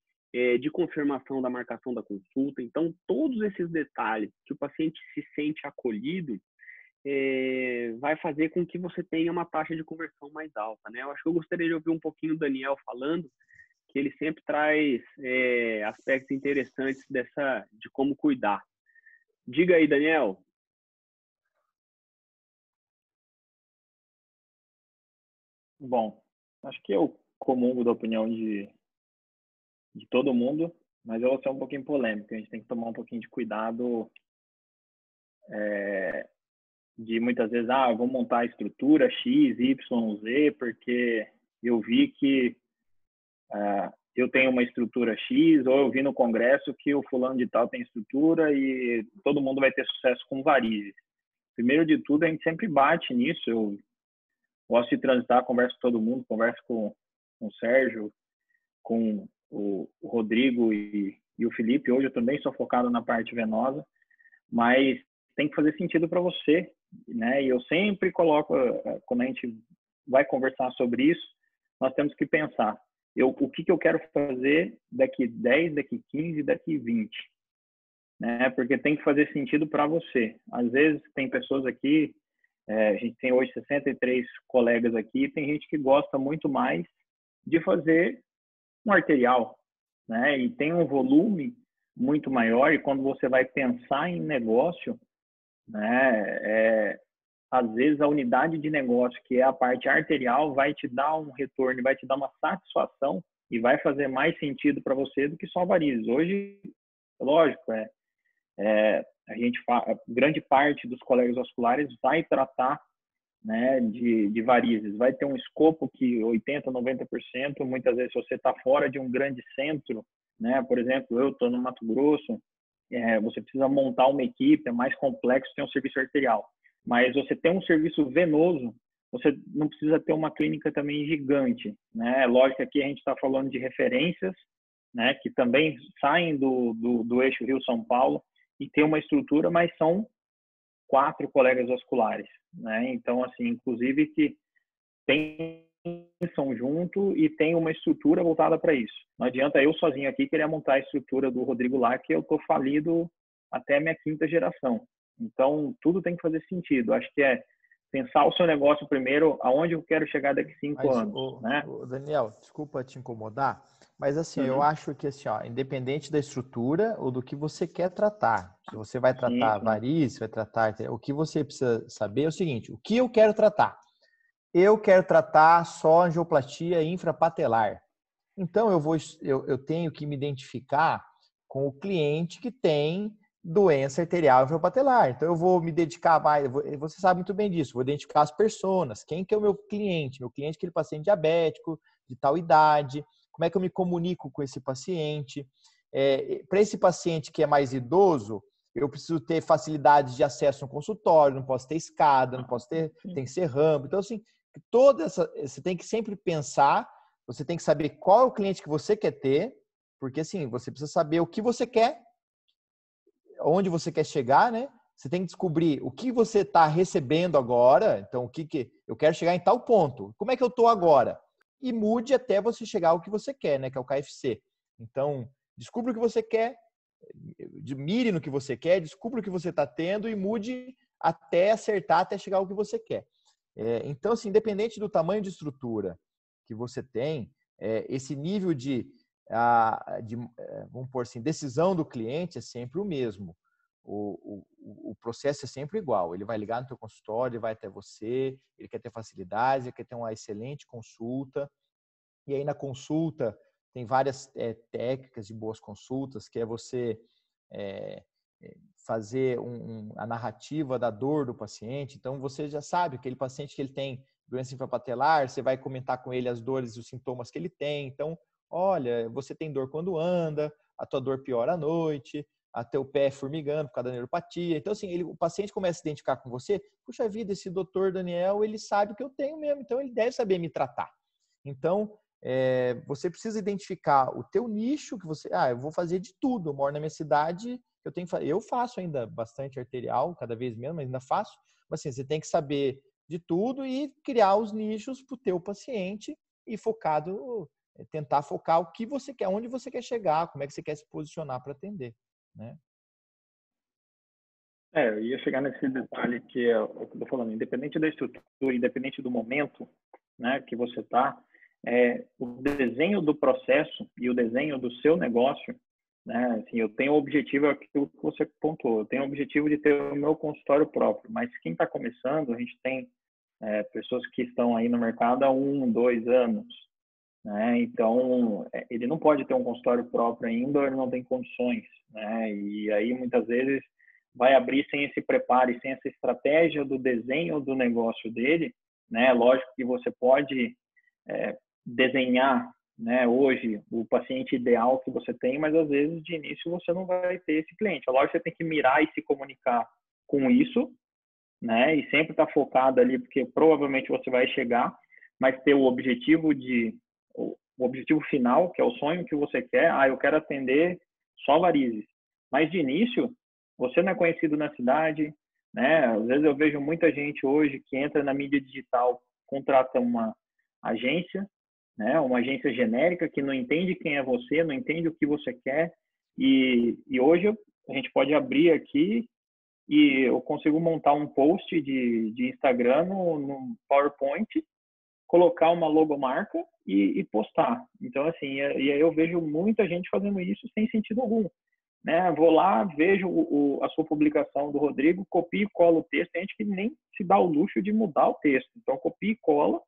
de confirmação da marcação da consulta. Então, todos esses detalhes que o paciente se sente acolhido vai fazer com que você tenha uma taxa de conversão mais alta, né? Eu acho que eu gostaria de ouvir um pouquinho o Daniel falando, que ele sempre traz aspectos interessantes de como cuidar. Diga aí, Daniel. Bom, acho que eu comungo da opinião de todo mundo, mas eu vou ser um pouquinho polêmico. A gente tem que tomar um pouquinho de cuidado de muitas vezes, eu vou montar a estrutura X, Y, Z, porque eu vi que eu tenho uma estrutura X, ou eu vi no congresso que o fulano de tal tem estrutura e todo mundo vai ter sucesso com varizes. Primeiro de tudo, a gente sempre bate nisso. Eu gosto de transitar, converso com todo mundo, converso com o Sérgio, com o Rodrigo e o Felipe. Hoje eu também sou focado na parte venosa, mas tem que fazer sentido para você, né? E eu sempre coloco, quando a gente vai conversar sobre isso, nós temos que pensar, o que eu quero fazer daqui 10, daqui 15, daqui 20, né? Porque tem que fazer sentido para você. Às vezes tem pessoas aqui, a gente tem hoje 63 colegas aqui, tem gente que gosta muito mais de fazer um arterial, né? E tem um volume muito maior, e quando você vai pensar em negócio, né, às vezes a unidade de negócio, que é a parte arterial, vai te dar um retorno, vai te dar uma satisfação e vai fazer mais sentido para você do que só varizes. Hoje, lógico, a gente grande parte dos colegas vasculares vai tratar, né, de varizes, vai ter um escopo que 80, 90%, muitas vezes se você está fora de um grande centro, né, por exemplo, eu estou no Mato Grosso, você precisa montar uma equipe, é mais complexo, tem um serviço arterial, mas você tem um serviço venoso, você não precisa ter uma clínica também gigante, né? Lógico que aqui a gente está falando de referências, né, que também saem do eixo Rio-São Paulo e tem uma estrutura, mas são 4 colegas vasculares, né? Então, assim, inclusive que pensam junto e tem uma estrutura voltada para isso. Não adianta eu sozinho aqui querer montar a estrutura do Rodrigo lá, que eu tô falido até a minha 5ª geração. Então, tudo tem que fazer sentido. Acho que é pensar o seu negócio primeiro, aonde eu quero chegar daqui 5 anos, né? Daniel, desculpa te incomodar, mas assim, eu acho que assim, independente da estrutura ou do que você quer tratar, se você vai tratar varizes, vai tratar, o que você precisa saber é o seguinte, o que eu quero tratar? Eu quero tratar só angioplastia infrapatelar. Então, eu tenho que me identificar com o cliente que tem doença arterial infrapatelar. Então, eu vou me dedicar mais, você sabe muito bem disso, vou identificar as personas, quem que é o meu cliente? Meu cliente é aquele paciente diabético, de tal idade, como é que eu me comunico com esse paciente? Para esse paciente que é mais idoso, eu preciso ter facilidade de acesso no consultório, não posso ter escada, não posso ter, tem que ser rampa. Então, assim, você tem que sempre pensar, você tem que saber qual é o cliente que você quer ter, porque assim, você precisa saber o que você quer, onde você quer chegar, né? Você tem que descobrir o que você está recebendo agora, então o que eu quero chegar em tal ponto, como é que eu estou agora? E mude até você chegar ao que você quer, né? Que é o KFC. Então, descubra o que você quer, mire no que você quer, descubra o que você está tendo e mude até acertar, até chegar ao que você quer. Então, assim, independente do tamanho de estrutura que você tem, esse nível vamos pôr assim, decisão do cliente é sempre o mesmo. o processo é sempre igual. Ele vai ligar no teu consultório, ele vai até você, ele quer ter facilidades, ele quer ter uma excelente consulta. E aí na consulta tem várias técnicas de boas consultas, que é você fazer a narrativa da dor do paciente. Então você já sabe, aquele paciente que ele tem doença infrapatelar, você vai comentar com ele as dores e os sintomas que ele tem. Então, olha, você tem dor quando anda, a tua dor piora à noite, a teu pé formigando por causa da neuropatia. Então, assim, o paciente começa a se identificar com você. Puxa vida, esse doutor Daniel, ele sabe o que eu tenho mesmo, então ele deve saber me tratar. Então, você precisa identificar o teu nicho, que você, eu vou fazer de tudo. Eu moro na minha cidade, eu faço ainda bastante arterial, cada vez menos, mas ainda faço. Mas assim, você tem que saber de tudo e criar os nichos para o teu paciente e tentar focar o que você quer, onde você quer chegar, como é que você quer se posicionar para atender, né? Eu ia chegar nesse detalhe que é o que eu estou falando, independente da estrutura, independente do momento, né, que você está, o desenho do processo e o desenho do seu negócio, né, assim, eu tenho o objetivo, é aquilo que você pontuou, eu tenho o objetivo de ter o meu consultório próprio, mas quem está começando, a gente tem pessoas que estão aí no mercado há 1, 2 anos, né, então ele não pode ter um consultório próprio ainda, ele não tem condições, né, e aí muitas vezes vai abrir sem esse preparo e sem essa estratégia do desenho do negócio dele, né? Lógico que você pode desenhar, né, hoje o paciente ideal que você tem, mas às vezes de início você não vai ter esse cliente. Lógico que você tem que mirar e se comunicar com isso, né? E sempre estar focado ali, porque provavelmente você vai chegar, mas ter o objetivo final, que é o sonho que você quer. Eu quero atender só varizes. Mas de início você não é conhecido na cidade, né? Às vezes eu vejo muita gente hoje que entra na mídia digital, contrata uma agência, né? Uma agência genérica que não entende quem é você, não entende o que você quer. E hoje a gente pode abrir aqui e eu consigo montar um post de Instagram no PowerPoint, colocar uma logomarca e postar. Então, assim, e aí eu vejo muita gente fazendo isso sem sentido algum. Né? Vou lá, vejo a sua publicação do Rodrigo, copio e colo o texto. Tem gente que nem se dá o luxo de mudar o texto. Então, copia e cola.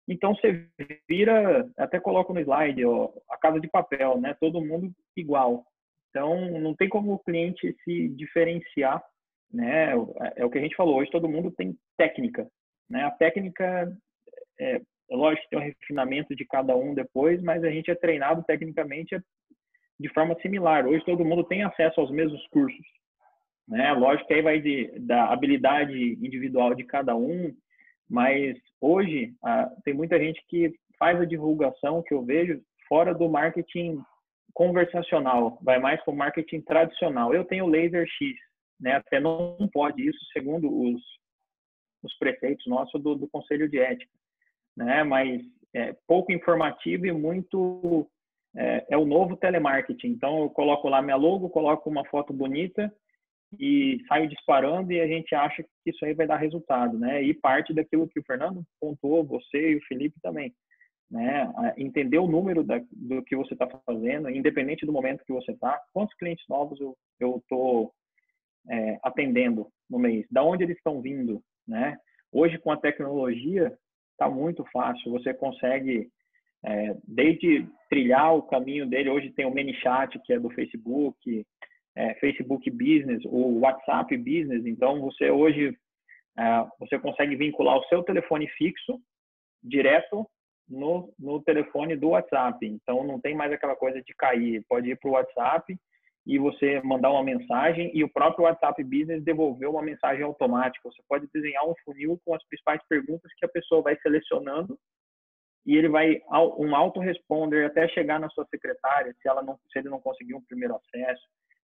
Então, você vira, até coloco no slide, a Casa de Papel, né? Todo mundo igual. Então, não tem como o cliente se diferenciar, né? É o que a gente falou, hoje todo mundo tem técnica, né? A técnica, lógico que tem um refinamento de cada um depois, mas a gente é treinado tecnicamente de forma similar. Hoje todo mundo tem acesso aos mesmos cursos, né? Lógico que aí vai da habilidade individual de cada um, mas hoje tem muita gente que faz a divulgação, que eu vejo, fora do marketing conversacional, vai mais para o marketing tradicional. Eu tenho laser X, né? Até não pode isso, segundo os preceitos nossos do Conselho de Ética, né? Mas pouco informativo e muito o novo telemarketing. Então eu coloco lá minha logo, coloco uma foto bonita e saio disparando e a gente acha que isso aí vai dar resultado, né? E parte daquilo que o Fernando pontuou, você e o Felipe também, né? Entender o número do que você está fazendo, independente do momento que você está. Quantos clientes novos eu estou atendendo no mês? Da onde eles estão vindo, né? Hoje com a tecnologia está muito fácil. Você consegue desde trilhar o caminho dele. Hoje tem o ManyChat, que é do Facebook, Facebook Business, o WhatsApp Business. Então, você hoje você consegue vincular o seu telefone fixo direto no telefone do WhatsApp. Então, não tem mais aquela coisa de cair. Pode ir para o WhatsApp e você mandar uma mensagem e o próprio WhatsApp Business devolver uma mensagem automática. Você pode desenhar um funil com as principais perguntas que a pessoa vai selecionando e ele vai um autoresponder até chegar na sua secretária, se ele não conseguir um primeiro acesso.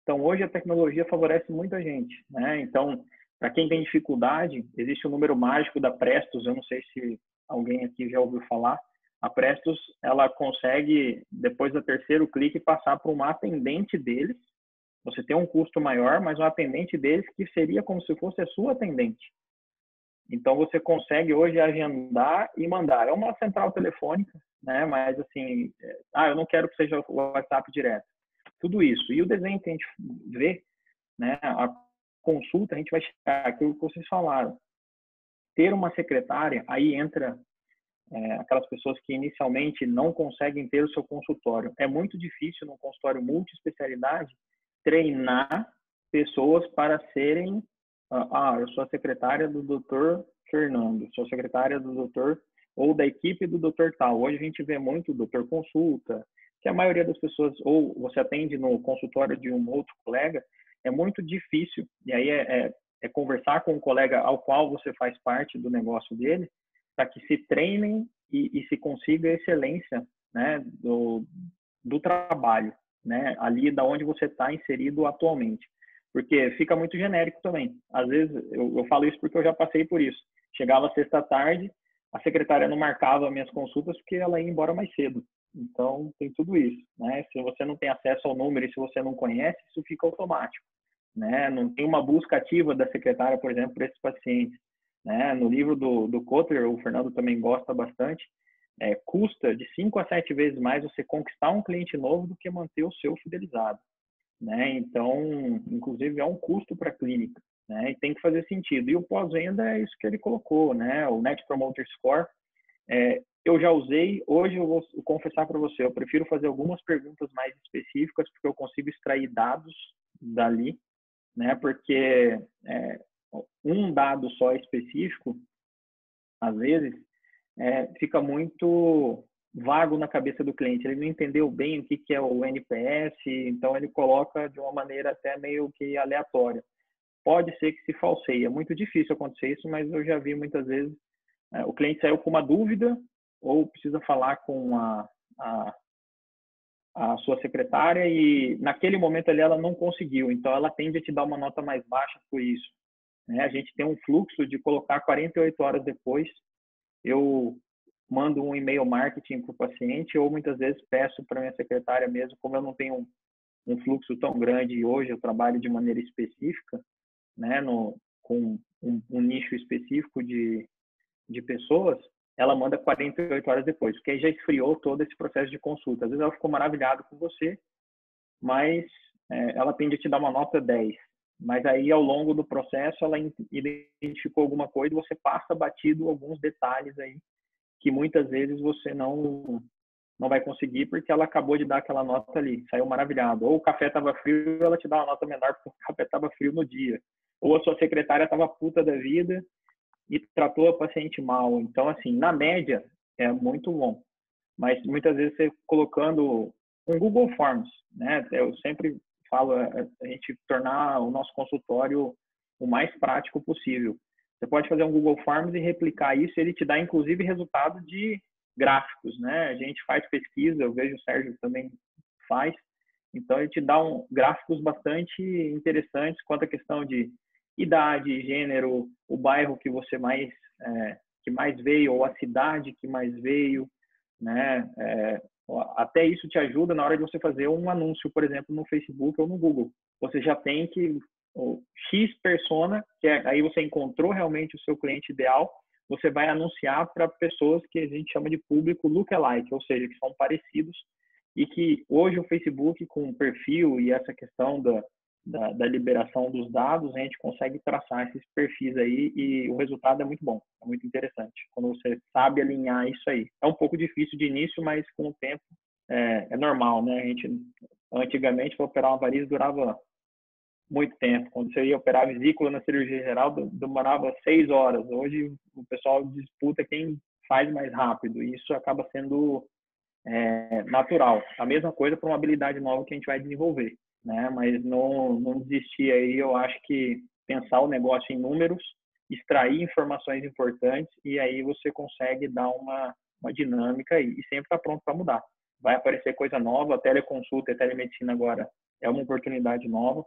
Então, hoje a tecnologia favorece muita gente, né? Então, para quem tem dificuldade, existe um número mágico da Prestos, eu não sei se alguém aqui já ouviu falar. A Prestos, ela consegue, depois do terceiro clique, passar para uma atendente deles. Você tem um custo maior, mas um atendente deles que seria como se fosse a sua atendente. Então, você consegue hoje agendar e mandar. É uma central telefônica, né? Mas, assim, eu não quero que seja o WhatsApp direto. Tudo isso. E o desenho que a gente vê né? A consulta, a gente vai chegar aquilo que vocês falaram. Ter uma secretária, aí entra aquelas pessoas que inicialmente não conseguem ter o seu consultório. É muito difícil num consultório multiespecialidade treinar pessoas para serem, eu sou a secretária do Dr. Fernando, sou a secretária do doutor ou da equipe do doutor tal. Hoje a gente vê muito doutor consulta, que a maioria das pessoas, ou você atende no consultório de um outro colega, é muito difícil. E aí é conversar com um colega ao qual você faz parte do negócio dele, para que se treinem e se consiga excelência, né, do trabalho, né, ali da onde você está inserido atualmente. Porque fica muito genérico também. Às vezes, eu falo isso porque eu já passei por isso. Chegava sexta-tarde, a secretária não marcava minhas consultas porque ela ia embora mais cedo. Então, tem tudo isso, né? Se você não tem acesso ao número e se você não conhece, isso fica automático, né? Não tem uma busca ativa da secretária, por exemplo, para esses pacientes, né? No livro do Kotler, o Fernando também gosta bastante, custa de 5 a 7 vezes mais você conquistar um cliente novo do que manter o seu fidelizado, né? Então, inclusive, é um custo para a clínica, né? E tem que fazer sentido. E o pós-venda é isso que ele colocou, né? O Net Promoter Score, eu já usei. Hoje eu vou confessar para você, eu prefiro fazer algumas perguntas mais específicas porque eu consigo extrair dados dali, né? Porque um dado só específico, às vezes, fica muito vago na cabeça do cliente. Ele não entendeu bem o que é o NPS, então ele coloca de uma maneira até meio que aleatória. Pode ser que se falseie. É muito difícil acontecer isso, mas eu já vi muitas vezes o cliente saiu com uma dúvida ou precisa falar com a sua secretária e naquele momento ali ela não conseguiu. Então ela tende a te dar uma nota mais baixa por isso, né? A gente tem um fluxo de colocar 48 horas depois. Eu mando um e-mail marketing para o paciente ou muitas vezes peço para minha secretária mesmo, como eu não tenho um fluxo tão grande e hoje eu trabalho de maneira específica, né, com um nicho específico de pessoas, ela manda 48 horas depois, porque aí já esfriou todo esse processo de consulta. Às vezes ela ficou maravilhada com você, mas ela tende a te dar uma nota 10. Mas aí, ao longo do processo, ela identificou alguma coisa e você passa batido alguns detalhes aí que muitas vezes você não vai conseguir porque ela acabou de dar aquela nota ali, saiu maravilhado. Ou o café estava frio, ela te dá uma nota menor porque o café estava frio no dia. Ou a sua secretária estava puta da vida e tratou a paciente mal. Então, assim, na média, é muito bom. Mas muitas vezes você colocando um Google Forms, né? Eu sempre falo a gente tornar o nosso consultório o mais prático possível. Você pode fazer um Google Forms e replicar isso, ele te dá inclusive resultado de gráficos, né? A gente faz pesquisa, eu vejo o Sérgio também faz, então ele te dá gráficos bastante interessantes quanto à questão de idade, gênero, o bairro que você que mais veio ou a cidade que mais veio, né? Até isso te ajuda na hora de você fazer um anúncio, por exemplo, no Facebook ou no Google. Você já tem que o X persona, que aí você encontrou realmente o seu cliente ideal, você vai anunciar para pessoas que a gente chama de público lookalike, ou seja, que são parecidos e que hoje o Facebook, com o perfil e essa questão da liberação dos dados, a gente consegue traçar esses perfis aí e o resultado é muito bom, é muito interessante, quando você sabe alinhar isso aí. É um pouco difícil de início, mas com o tempo é normal, né? A gente, antigamente, para operar uma variz durava muito tempo. Quando você ia operar a vesícula na cirurgia geral, demorava 6 horas. Hoje, o pessoal disputa quem faz mais rápido, e isso acaba sendo natural. A mesma coisa para uma habilidade nova que a gente vai desenvolver, né? Mas não desistir aí, eu acho que pensar o negócio em números, extrair informações importantes, e aí você consegue dar uma dinâmica aí, e sempre está pronto para mudar. Vai aparecer coisa nova, a teleconsulta e a telemedicina agora é uma oportunidade nova.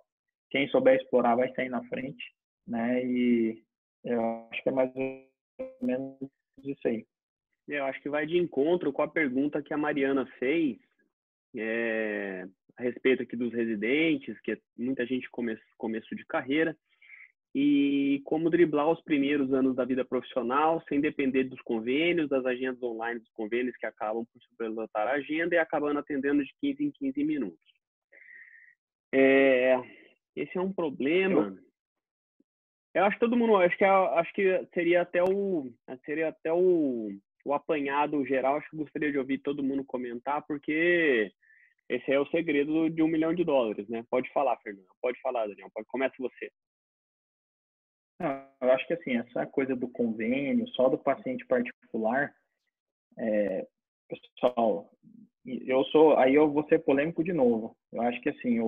Quem souber explorar vai sair na frente, né? E eu acho que é mais ou menos isso aí. Eu acho que vai de encontro com a pergunta que a Mariana fez a respeito aqui dos residentes, que muita gente começo de carreira, e como driblar os primeiros anos da vida profissional sem depender dos convênios, das agendas online dos convênios que acabam por suplementar a agenda e acabando atendendo de 15 em 15 minutos. esse é um problema. Eu acho que todo mundo, acho que seria até o apanhado geral. Acho que gostaria de ouvir todo mundo comentar, porque esse é o segredo de $1 milhão, né? Pode falar, Fernando. Pode falar, Daniel. Começa você. Eu acho que assim, essa coisa do convênio, só do paciente particular, pessoal, aí eu vou ser polêmico de novo. Eu acho que assim,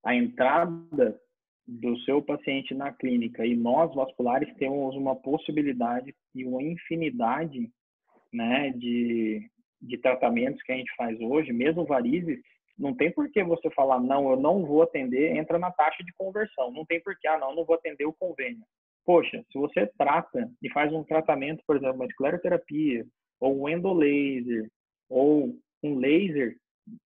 a entrada do seu paciente na clínica e nós vasculares temos uma possibilidade e uma infinidade, né, de tratamentos que a gente faz hoje, mesmo varizes, não tem por que você falar, não, eu não vou atender, entra na taxa de conversão. Não tem por que, não vou atender o convênio. Poxa, se você trata e faz um tratamento, por exemplo, uma escleroterapia, ou um endolaser, ou um laser,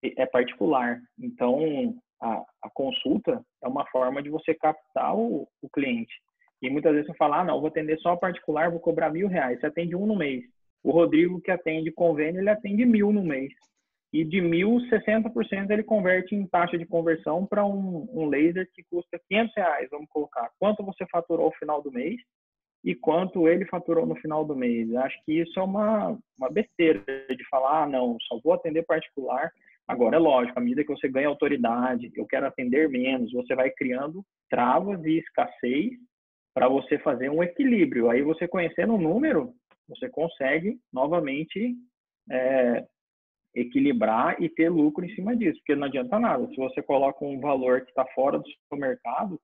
é particular. Então, a consulta é uma forma de você captar o cliente. E muitas vezes você fala, não, vou atender só particular, vou cobrar R$1.000. Você atende um no mês. O Rodrigo, que atende convênio, ele atende 1.000 no mês. E de 1.000, 60% ele converte em taxa de conversão para um laser que custa R$500, vamos colocar. Quanto você faturou ao final do mês e quanto ele faturou no final do mês. Eu acho que isso é uma besteira de falar, não, só vou atender particular. Agora, é lógico, à medida que você ganha autoridade, eu quero atender menos, você vai criando travas e escassez para você fazer um equilíbrio. Aí você conhecendo o número, você consegue novamente equilibrar e ter lucro em cima disso, porque não adianta nada. Se você coloca um valor que está fora do seu mercado,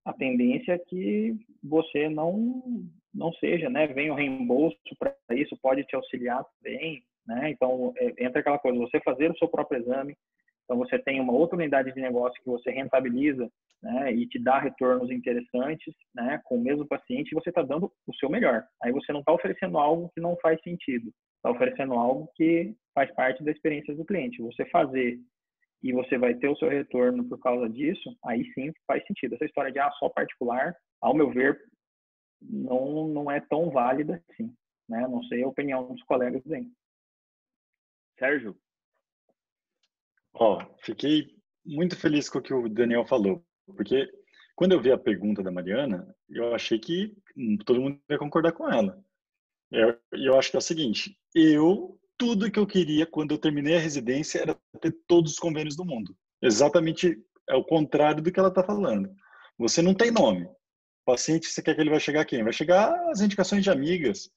a tendência é que você não seja, né? Vem o reembolso para isso, pode te auxiliar também, né? Então, entra aquela coisa, você fazer o seu próprio exame, então você tem uma outra unidade de negócio que você rentabiliza, né? E te dá retornos interessantes, né? Com o mesmo paciente, você está dando o seu melhor. Aí você não está oferecendo algo que não faz sentido, está oferecendo algo que faz parte da experiência do cliente. Você fazer e você vai ter o seu retorno por causa disso, aí sim faz sentido. Essa história de só particular, ao meu ver, não é tão válida assim, né? Não sei a opinião dos colegas bem. Sérgio? Fiquei muito feliz com o que o Daniel falou, porque quando eu vi a pergunta da Mariana, eu achei que todo mundo ia concordar com ela. Eu acho que é o seguinte, tudo que eu queria quando eu terminei a residência era ter todos os convênios do mundo. Exatamente é o contrário do que ela está falando. Você não tem nome. O paciente, você quer que ele vai chegar a quem? Vai chegar as indicações de amigas.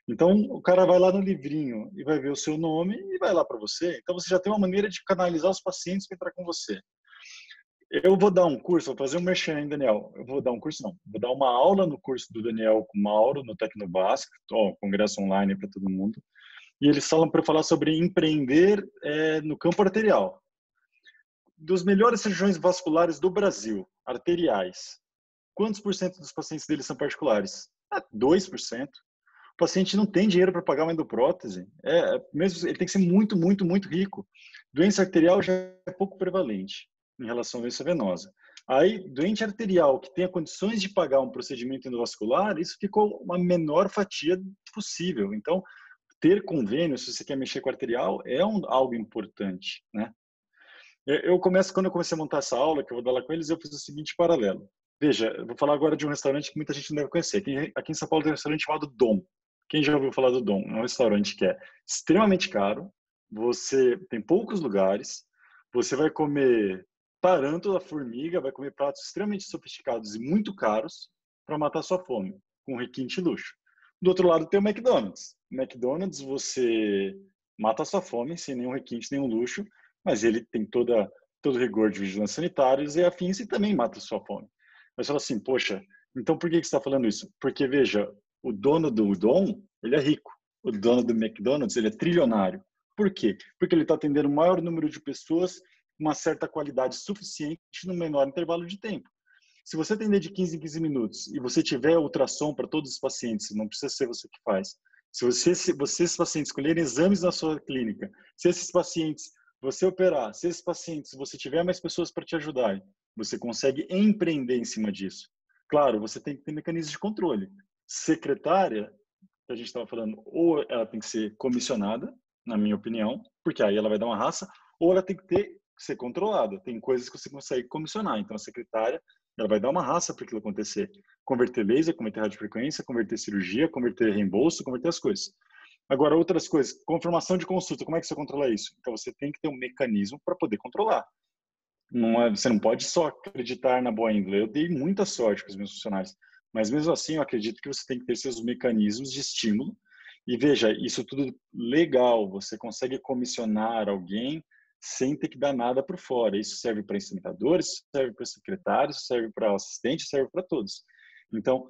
Então, o cara vai lá no livrinho e vai ver o seu nome e vai lá para você. Então, você já tem uma maneira de canalizar os pacientes para entrar com você. Eu vou dar um curso, vou fazer um merchan, hein, Daniel? Eu vou dar um curso, não. Vou dar uma aula no curso do Daniel com o Mauro, no Tecnobásico, congresso online para todo mundo. E eles falam para falar sobre empreender no campo arterial. Dos melhores cirurgiões vasculares do Brasil, arteriais, quantos por cento dos pacientes deles são particulares? 2%. O paciente não tem dinheiro para pagar uma endoprótese. Mesmo, ele tem que ser muito, muito, muito rico. Doença arterial já é pouco prevalente em relação à doença venosa. Aí, doente arterial que tenha condições de pagar um procedimento endovascular, isso ficou uma menor fatia possível. Então, ter convênio, se você quer mexer com arterial, é algo importante, né? Quando eu comecei a montar essa aula, que eu vou dar lá com eles, eu fiz o seguinte paralelo. Veja, eu vou falar agora de um restaurante que muita gente não deve conhecer. Aqui em São Paulo tem um restaurante chamado Dom. Quem já ouviu falar do Dom? É um restaurante que é extremamente caro, você tem poucos lugares, você vai comer tarântula, formiga, vai comer pratos extremamente sofisticados e muito caros para matar sua fome, com requinte e luxo. Do outro lado tem o McDonald's. O McDonald's você mata a sua fome sem nenhum requinte, nenhum luxo, mas ele tem todo o rigor de vigilância sanitária e afins e também mata a sua fome. Mas fala assim, poxa, então por que você está falando isso? Porque, veja, o dono do Dom, ele é rico. O dono do McDonald's, ele é trilionário. Por quê? Porque ele está atendendo o maior número de pessoas com uma certa qualidade suficiente no menor intervalo de tempo. Se você atender de 15 em 15 minutos e você tiver ultrassom para todos os pacientes, não precisa ser você que faz. Se esses pacientes escolherem exames na sua clínica, se esses pacientes você operar, se esses pacientes você tiver mais pessoas para te ajudar, você consegue empreender em cima disso. Claro, você tem que ter mecanismos de controle. Secretária, que a gente estava falando, ou ela tem que ser comissionada, na minha opinião, porque aí ela vai dar uma raça, ou ela tem que ter ser controlada, tem coisas que você consegue comissionar. Então, a secretária, ela vai dar uma raça para aquilo acontecer. Converter laser, converter radiofrequência, converter cirurgia, converter reembolso, converter as coisas. Agora, outras coisas, confirmação de consulta, como é que você controla isso? Então, você tem que ter um mecanismo para poder controlar. Você não pode só acreditar na boa índole. Eu dei muita sorte com os meus funcionários, mas mesmo assim eu acredito que você tem que ter seus mecanismos de estímulo. E veja, isso tudo legal, você consegue comissionar alguém sem ter que dar nada por fora. Isso serve para instrumentadores, serve para secretários, serve para assistentes, serve para todos. Então,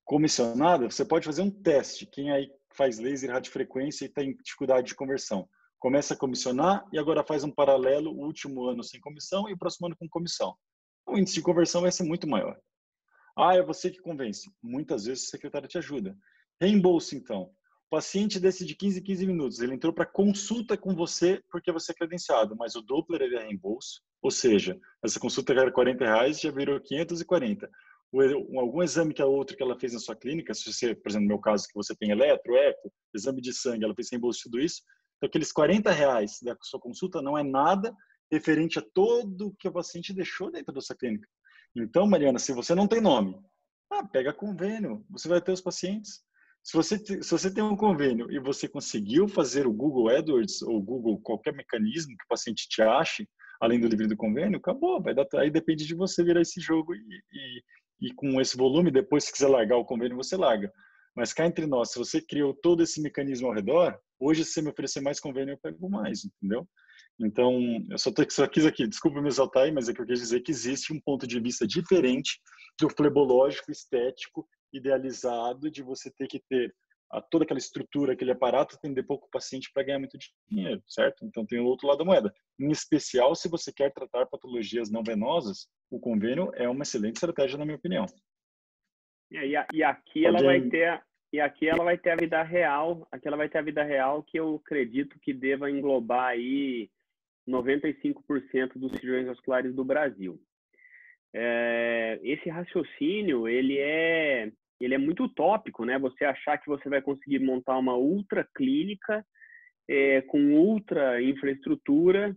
comissionada, você pode fazer um teste. Quem aí faz laser, radiofrequência e tem dificuldade de conversão, começa a comissionar e agora faz um paralelo, o último ano sem comissão e o próximo ano com comissão. O índice de conversão vai ser muito maior. Ah, é você que convence. Muitas vezes o secretário te ajuda. Reembolso, então. O paciente desce de 15 em 15 minutos. Ele entrou para consulta com você porque você é credenciado, mas o Doppler ele é reembolso. Ou seja, essa consulta era R$40, já virou 540. Algum exame que a outra que ela fez na sua clínica, se você, por exemplo, no meu caso, que você tem eletro, eco, exame de sangue, ela fez reembolso de tudo isso, então aqueles R$40 da sua consulta não é nada referente a todo que o paciente deixou dentro da sua clínica. Então, Mariana, se você não tem nome, pega convênio, você vai ter os pacientes. Se você tem um convênio e você conseguiu fazer o Google AdWords ou Google qualquer mecanismo que o paciente te ache, além do livre do convênio, acabou. Aí depende de você virar esse jogo e com esse volume, depois se quiser largar o convênio, você larga. Mas cá entre nós, se você criou todo esse mecanismo ao redor, hoje se você me oferecer mais convênio, eu pego mais, entendeu? Então, eu só quis aqui, desculpa me exaltar aí, mas é que eu quis dizer que existe um ponto de vista diferente do flebológico, estético, idealizado, de você ter que ter toda aquela estrutura, aquele aparato, atender pouco paciente para ganhar muito dinheiro, certo? Então, tem o outro lado da moeda. Em especial, se você quer tratar patologias não venosas, o convênio é uma excelente estratégia, na minha opinião. E aqui ela vai ter... E aqui ela vai ter a vida real, que eu acredito que deva englobar aí 95% dos cirurgiões vasculares do Brasil. Esse raciocínio, ele é muito utópico, né? Você achar que você vai conseguir montar uma ultra clínica com ultra infraestrutura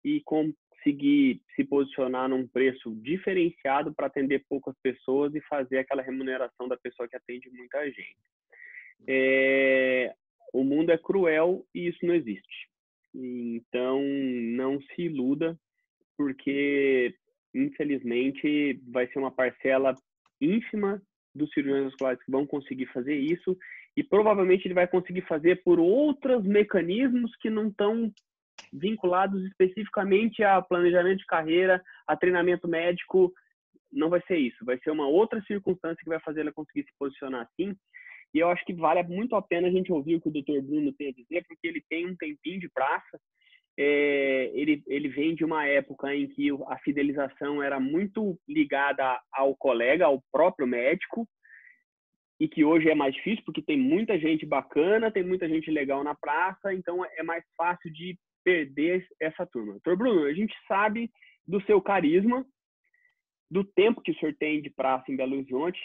e conseguir se posicionar num preço diferenciado para atender poucas pessoas e fazer aquela remuneração da pessoa que atende muita gente. O mundo é cruel e isso não existe. Então, não se iluda, porque, infelizmente, vai ser uma parcela ínfima dos cirurgiões vasculares que vão conseguir fazer isso e provavelmente ele vai conseguir fazer por outros mecanismos que não estão vinculados especificamente a planejamento de carreira, a treinamento médico. Não vai ser isso, vai ser uma outra circunstância que vai fazer ela conseguir se posicionar assim. E eu acho que vale muito a pena a gente ouvir o que o Dr. Bruno tem a dizer, porque ele tem um tempinho de praça. Ele vem de uma época em que a fidelização era muito ligada ao colega, ao próprio médico, e que hoje é mais difícil, porque tem muita gente bacana, tem muita gente legal na praça, então é mais fácil de perder essa turma. Dr. Bruno, a gente sabe do seu carisma, do tempo que o senhor tem de praça em Belo Horizonte,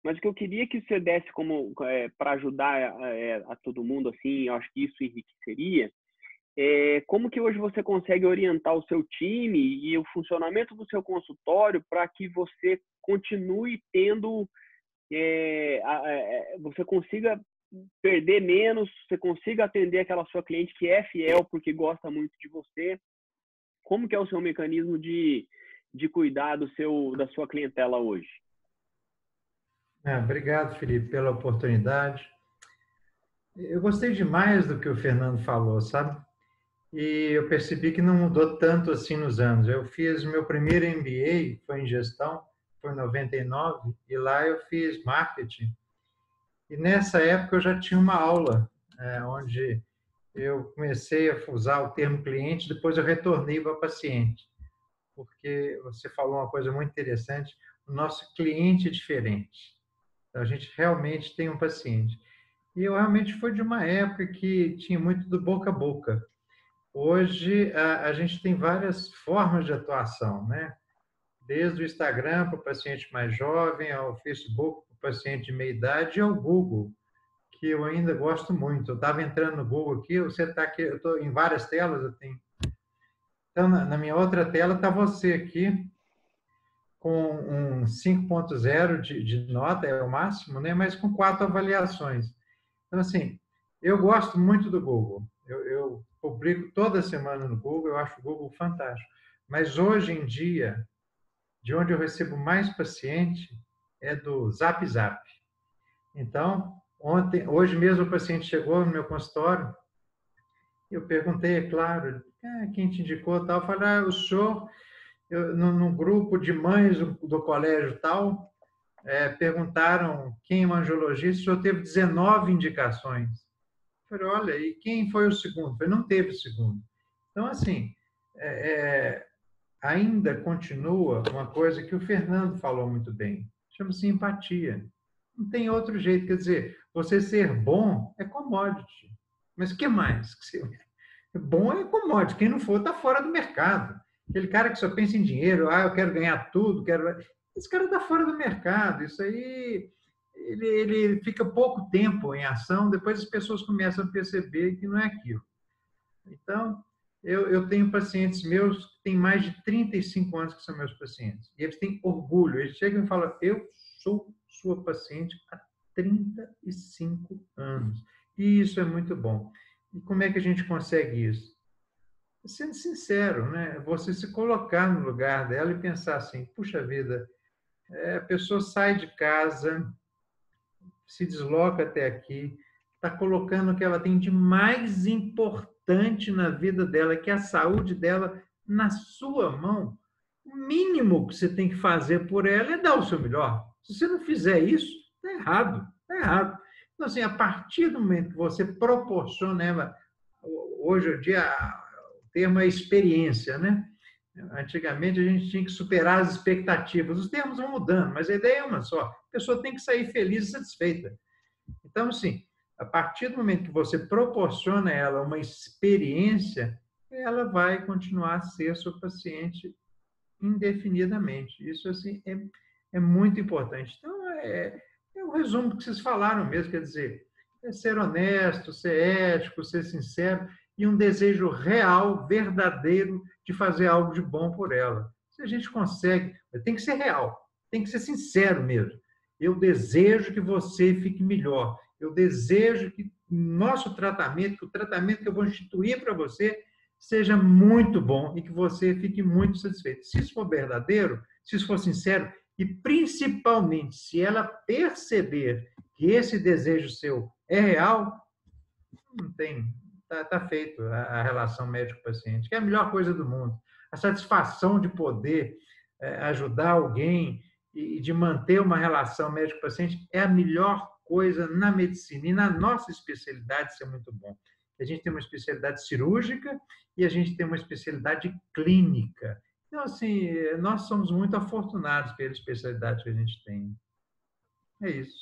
mas o que eu queria que você desse como para ajudar a todo mundo, assim, eu acho que isso enriqueceria, como que hoje você consegue orientar o seu time e o funcionamento do seu consultório para que você continue tendo, você consiga perder menos, você consiga atender aquela sua cliente que é fiel porque gosta muito de você. Como que é o seu mecanismo de cuidar da sua clientela hoje? Obrigado, Felipe, pela oportunidade. Eu gostei demais do que o Fernando falou, sabe? E eu percebi que não mudou tanto assim nos anos. Eu fiz meu primeiro MBA, foi em gestão, foi em 99, e lá eu fiz marketing. E nessa época eu já tinha uma aula, onde eu comecei a usar o termo cliente, depois eu retornei para paciente. Porque você falou uma coisa muito interessante, o nosso cliente é diferente. Então, a gente realmente tem um paciente. E eu realmente fui de uma época que tinha muito do boca a boca. Hoje, a gente tem várias formas de atuação, né? Desde o Instagram para o paciente mais jovem, ao Facebook para o paciente de meia idade e ao Google, que eu ainda gosto muito. Eu estava entrando no Google aqui, você está aqui, eu estou em várias telas, eu tenho. Então, na minha outra tela está você aqui com um 5.0 de nota, é o máximo, né? Mas com 4 avaliações. Então, assim, eu gosto muito do Google. Eu publico toda semana no Google, eu acho o Google fantástico. Mas hoje em dia, de onde eu recebo mais paciente é do Zap Zap. Então, hoje mesmo o paciente chegou no meu consultório, eu perguntei, é claro, quem te indicou tal? Eu falei, o senhor, num grupo de mães do colégio tal, perguntaram quem é um angiologista, o senhor teve 19 indicações. Eu falei, olha, e quem foi o segundo? Eu falei, não teve segundo. Então, assim, ainda continua uma coisa que o Fernando falou muito bem, chama-se empatia. Não tem outro jeito, quer dizer, você ser bom é commodity. Mas o que mais? Bom é commodity, quem não for está fora do mercado. Aquele cara que só pensa em dinheiro, eu quero ganhar tudo, esse cara está fora do mercado, isso aí ele fica pouco tempo em ação, depois as pessoas começam a perceber que não é aquilo. Então, eu tenho pacientes meus que têm mais de 35 anos que são meus pacientes. E eles têm orgulho. Eles chegam e falam, eu sou sua paciente há 35 anos. E isso é muito bom. E como é que a gente consegue isso? Sendo sincero, né? Você se colocar no lugar dela e pensar assim, puxa vida, a pessoa sai de casa, se desloca até aqui, está colocando o que ela tem de mais importante na vida dela, que é a saúde dela, na sua mão. O mínimo que você tem que fazer por ela é dar o seu melhor. Se você não fizer isso, está errado. Está errado. Então, assim, a partir do momento que você proporciona ela, hoje em dia o termo é experiência, né? Antigamente a gente tinha que superar as expectativas. Os termos vão mudando, mas a ideia é uma só. A pessoa tem que sair feliz e satisfeita. Então, assim, a partir do momento que você proporciona a ela uma experiência, ela vai continuar a ser sua paciente indefinidamente. Isso, assim, é muito importante. Então, é o resumo que vocês falaram mesmo, quer dizer, é ser honesto, ser ético, ser sincero e um desejo real, verdadeiro de fazer algo de bom por ela. Se a gente consegue, tem que ser real, tem que ser sincero mesmo. Eu desejo que você fique melhor. Eu desejo que o nosso tratamento, que o tratamento que eu vou instituir para você, seja muito bom e que você fique muito satisfeito. Se isso for verdadeiro, se isso for sincero, e principalmente se ela perceber que esse desejo seu é real, não tem, tá feito a relação médico-paciente, que é a melhor coisa do mundo. A satisfação de poder ajudar alguém e de manter uma relação médico-paciente é a melhor coisa na medicina. E na nossa especialidade isso é muito bom. A gente tem uma especialidade cirúrgica e a gente tem uma especialidade clínica. Então, assim, nós somos muito afortunados pela especialidade que a gente tem. É isso.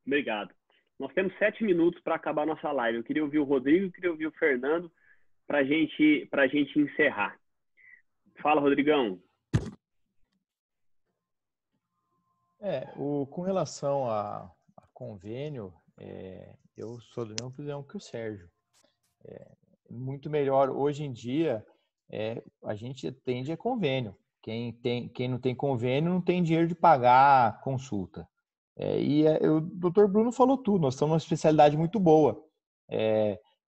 Obrigado. Nós temos 7 minutos para acabar a nossa live. Eu queria ouvir o Rodrigo, eu queria ouvir o Fernando para a gente encerrar. Fala, Rodrigão. Com relação a convênio, eu sou do mesmo opinião que o Sérgio. Muito melhor hoje em dia, a gente tende a convênio. Quem não tem convênio não tem dinheiro de pagar a consulta. O Dr. Bruno falou tudo, nós estamos numa especialidade muito boa.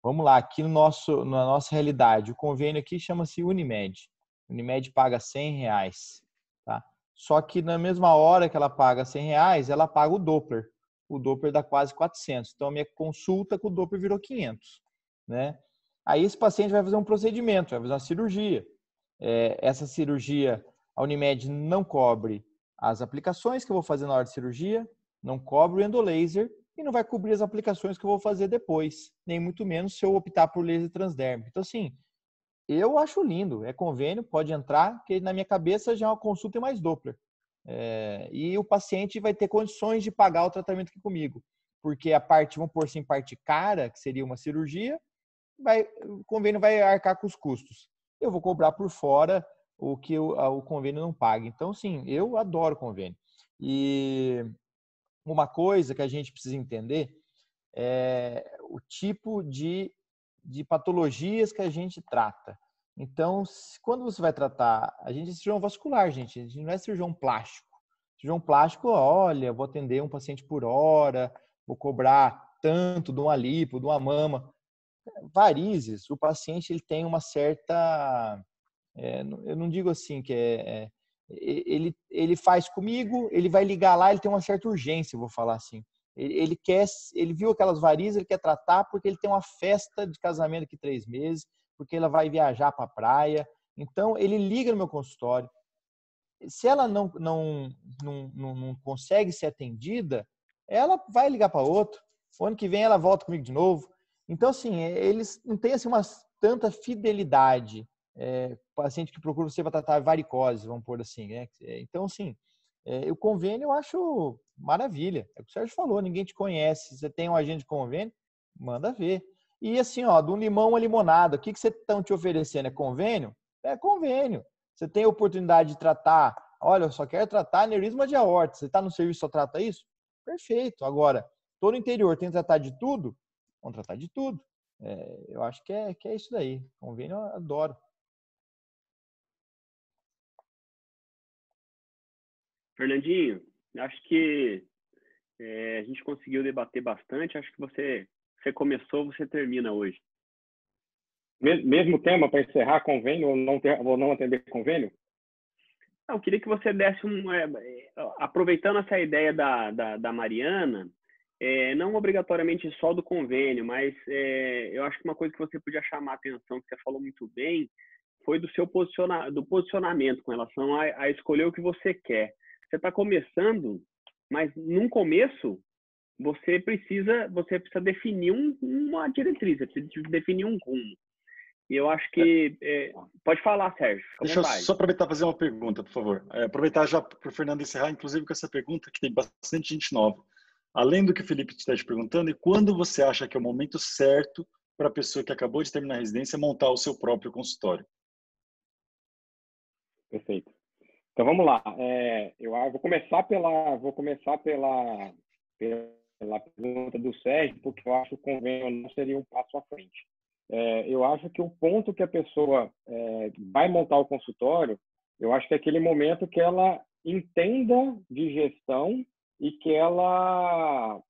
Vamos lá, aqui na nossa realidade, o convênio aqui chama-se Unimed. Unimed paga R$100, tá? Só que na mesma hora que ela paga R$100, ela paga o Doppler. O Doppler dá quase 400. Então, a minha consulta com o Doppler virou 500, né? Aí esse paciente vai fazer um procedimento, vai fazer uma cirurgia. Essa cirurgia, a Unimed não cobre as aplicações que eu vou fazer na hora de cirurgia, não cobre o endolaser e não vai cobrir as aplicações que eu vou fazer depois, nem muito menos se eu optar por laser transdérmico. Então, assim, eu acho lindo, é convênio, pode entrar, que na minha cabeça já é uma consulta e mais Doppler. E o paciente vai ter condições de pagar o tratamento aqui comigo, porque a parte, vamos pôr assim, parte cara, que seria uma cirurgia, o convênio vai arcar com os custos. Eu vou cobrar por fora o que o convênio não paga. Então, sim, eu adoro convênio. E uma coisa que a gente precisa entender é o tipo de patologias que a gente trata. Então, quando você vai tratar, a gente é cirurgião vascular, gente, a gente não é cirurgião plástico. Cirurgião plástico, olha, vou atender um paciente por hora, vou cobrar tanto de uma lipo, de uma mama. Varizes, o paciente ele tem uma certa, eu não digo assim que ele faz comigo, ele vai ligar lá, ele tem uma certa urgência, eu vou falar assim. Ele viu aquelas varizes, ele quer tratar porque ele tem uma festa de casamento daqui 3 meses, porque ela vai viajar para a praia. Então, ele liga no meu consultório. Se ela não consegue ser atendida, ela vai ligar para outro. O ano que vem ela volta comigo de novo. Então, assim, eles não têm assim, tanta fidelidade. Paciente que procura você para tratar varicose, vamos pôr assim. Né? Então, assim, o convênio eu acho maravilha. É o que o Sérgio falou, ninguém te conhece. Você tem um agente de convênio, manda ver. E assim, ó, de um limão a uma limonada, o que vocês estão te oferecendo? É convênio? É convênio. Você tem a oportunidade de tratar, olha, eu só quero tratar aneurisma de aorta. Você está no serviço e só trata isso? Perfeito. Agora, todo o interior tem que tratar de tudo? Vamos tratar de tudo. Eu acho que é isso daí. Convênio eu adoro. Fernandinho, acho que a gente conseguiu debater bastante. Acho que você começou, você termina hoje. Mesmo tema para encerrar convênio ou não atender convênio? Eu queria que você desse aproveitando essa ideia da Mariana, não obrigatoriamente só do convênio, mas eu acho que uma coisa que você podia chamar a atenção, que você falou muito bem, foi do seu posicionamento com relação a escolher o que você quer. Você está começando, mas num começo você precisa definir uma diretriz, você precisa definir um rumo. E eu acho que... pode falar, Sérgio. Deixa eu só aproveitar e fazer uma pergunta, por favor. Aproveitar já para o Fernando encerrar, inclusive com essa pergunta, que tem bastante gente nova. Além do que o Felipe está te perguntando, e quando você acha que é o momento certo para a pessoa que acabou de terminar a residência montar o seu próprio consultório? Perfeito. Então vamos lá. Eu vou começar pela pergunta do Sérgio, porque eu acho que o convênio não seria um passo à frente. Eu acho que o ponto que a pessoa vai montar o consultório, eu acho que é aquele momento que ela entenda de gestão e que ela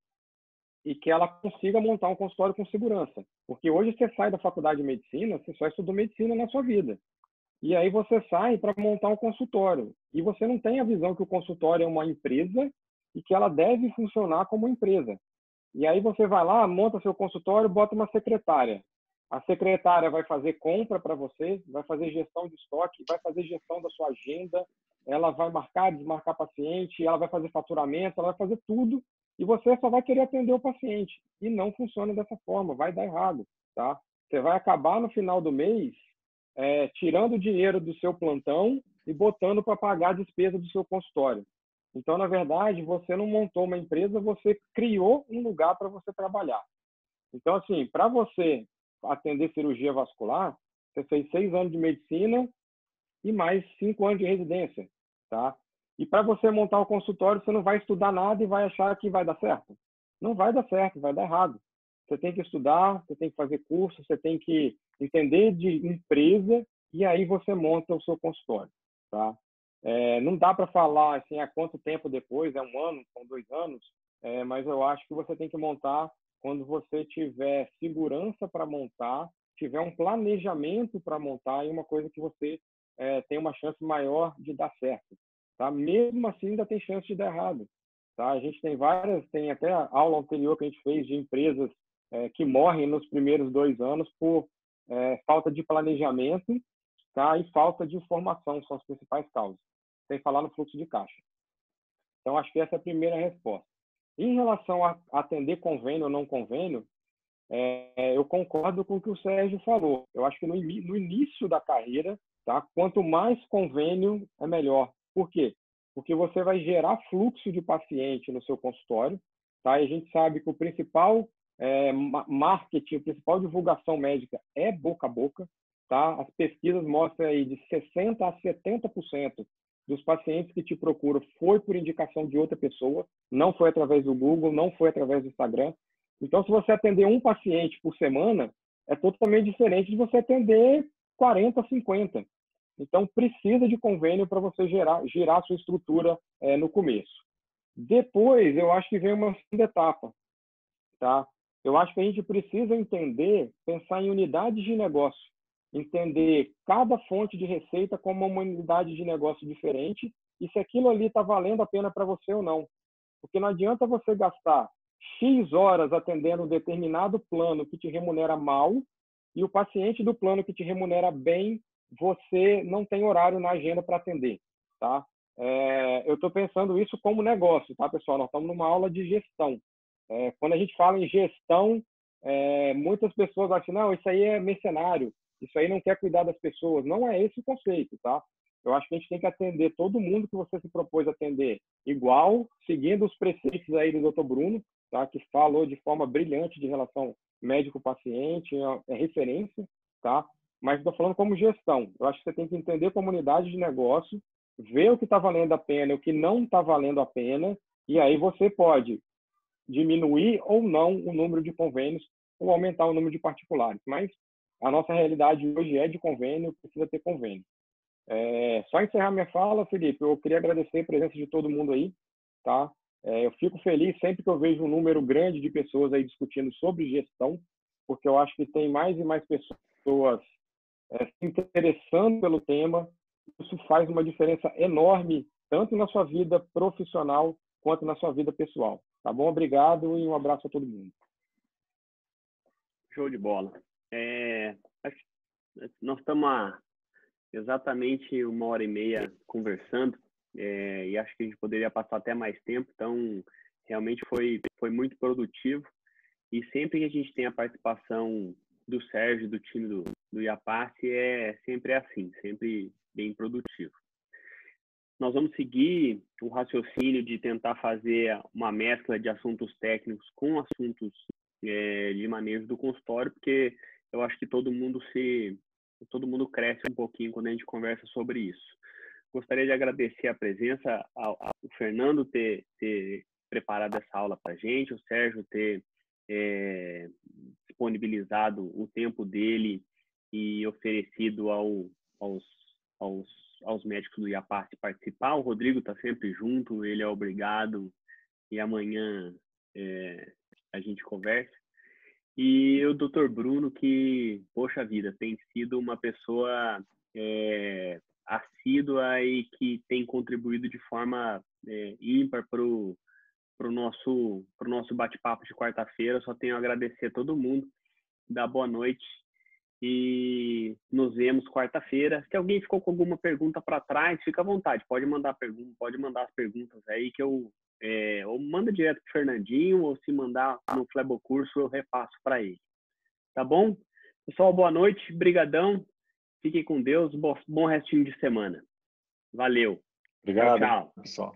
consiga montar um consultório com segurança. Porque hoje você sai da faculdade de medicina, você só estudou medicina na sua vida. E aí você sai para montar um consultório. E você não tem a visão que o consultório é uma empresa e que ela deve funcionar como empresa. E aí você vai lá, monta seu consultório, bota uma secretária. A secretária vai fazer compra para você, vai fazer gestão de estoque, vai fazer gestão da sua agenda, ela vai marcar, desmarcar paciente, ela vai fazer faturamento, ela vai fazer tudo e você só vai querer atender o paciente. E não funciona dessa forma, vai dar errado, tá? Você vai acabar no final do mês tirando o dinheiro do seu plantão e botando para pagar a despesa do seu consultório. Então, na verdade, você não montou uma empresa, você criou um lugar para você trabalhar. Então, assim, para você atender cirurgia vascular, você fez 6 anos de medicina e mais 5 anos de residência, tá? E para você montar o consultório, você não vai estudar nada e vai achar que vai dar certo. Não vai dar certo, vai dar errado. Você tem que estudar, você tem que fazer curso, você tem que entender de empresa e aí você monta o seu consultório, tá? Não dá para falar assim há quanto tempo depois, é 1 ano, são 2 anos, mas eu acho que você tem que montar quando você tiver segurança para montar, tiver um planejamento para montar e uma coisa que você tem uma chance maior de dar certo, tá? Mesmo assim ainda tem chance de dar errado, tá? A gente tem até a aula anterior que a gente fez de empresas que morrem nos primeiros 2 anos por falta de planejamento, tá? E falta de informação, são as principais causas, sem falar no fluxo de caixa. Então, acho que essa é a primeira resposta. Em relação a atender convênio ou não convênio, eu concordo com o que o Sérgio falou. Eu acho que no início da carreira, tá? Quanto mais convênio, é melhor. Por quê? Porque você vai gerar fluxo de paciente no seu consultório, tá? E a gente sabe que o principal marketing, a principal divulgação médica é boca a boca, tá? As pesquisas mostram aí de 60% a 70% dos pacientes que te procuram foi por indicação de outra pessoa, não foi através do Google, não foi através do Instagram. Então, se você atender um paciente por semana, é totalmente diferente de você atender 40, 50. Então, precisa de convênio para você girar a sua estrutura no começo. Depois, eu acho que vem uma segunda etapa, tá? Eu acho que a gente precisa entender, pensar em unidades de negócio, entender cada fonte de receita como uma unidade de negócio diferente e se aquilo ali está valendo a pena para você ou não. Porque não adianta você gastar X horas atendendo um determinado plano que te remunera mal e o paciente do plano que te remunera bem, você não tem horário na agenda para atender, tá? Eu estou pensando isso como negócio, tá, pessoal? Nós estamos numa aula de gestão. Quando a gente fala em gestão, muitas pessoas acham, não, isso aí é mercenário, isso aí não quer cuidar das pessoas. Não é esse o conceito, tá? Eu acho que a gente tem que atender todo mundo que você se propôs a atender igual, seguindo os preceitos aí do Dr. Bruno, tá? Que falou de forma brilhante de relação médico-paciente, é referência, tá? Mas estou falando como gestão. Eu acho que você tem que entender comunidade de negócio, ver o que está valendo a pena e o que não está valendo a pena, e aí você pode diminuir ou não o número de convênios ou aumentar o número de particulares. Mas a nossa realidade hoje é de convênio, precisa ter convênio. Só encerrar minha fala, Felipe, eu queria agradecer a presença de todo mundo aí, tá? Eu fico feliz sempre que eu vejo um número grande de pessoas aí discutindo sobre gestão, porque eu acho que tem mais e mais pessoas se interessando pelo tema. Isso faz uma diferença enorme, tanto na sua vida profissional quanto na sua vida pessoal. Tá bom? Obrigado e um abraço a todo mundo. Show de bola. Nós estamos há exatamente 1h30 conversando, e acho que a gente poderia passar até mais tempo, então realmente foi muito produtivo. E sempre que a gente tem a participação do Sérgio, do time do IAPASSE, é sempre assim, sempre bem produtivo. Nós vamos seguir o raciocínio de tentar fazer uma mescla de assuntos técnicos com assuntos de manejo do consultório, porque eu acho que todo mundo cresce um pouquinho quando a gente conversa sobre isso. Gostaria de agradecer a presença, ao Fernando ter preparado essa aula para a gente, o Sérgio ter disponibilizado o tempo dele e oferecido aos médicos do IAPASSE participar. O Rodrigo está sempre junto, ele é obrigado, e amanhã a gente conversa. E o Dr. Bruno, que, poxa vida, tem sido uma pessoa assídua e que tem contribuído de forma ímpar para o nosso bate-papo de quarta-feira. Só tenho a agradecer a todo mundo, dar boa noite e nos vemos quarta-feira. Se alguém ficou com alguma pergunta para trás, fica à vontade, pode mandar as perguntas aí que eu ou manda direto para o Fernandinho, ou se mandar no Flebocurso eu repasso para ele. Tá bom? Pessoal, boa noite, brigadão, fiquem com Deus, bom restinho de semana. Valeu. Obrigado, tchau. pessoal.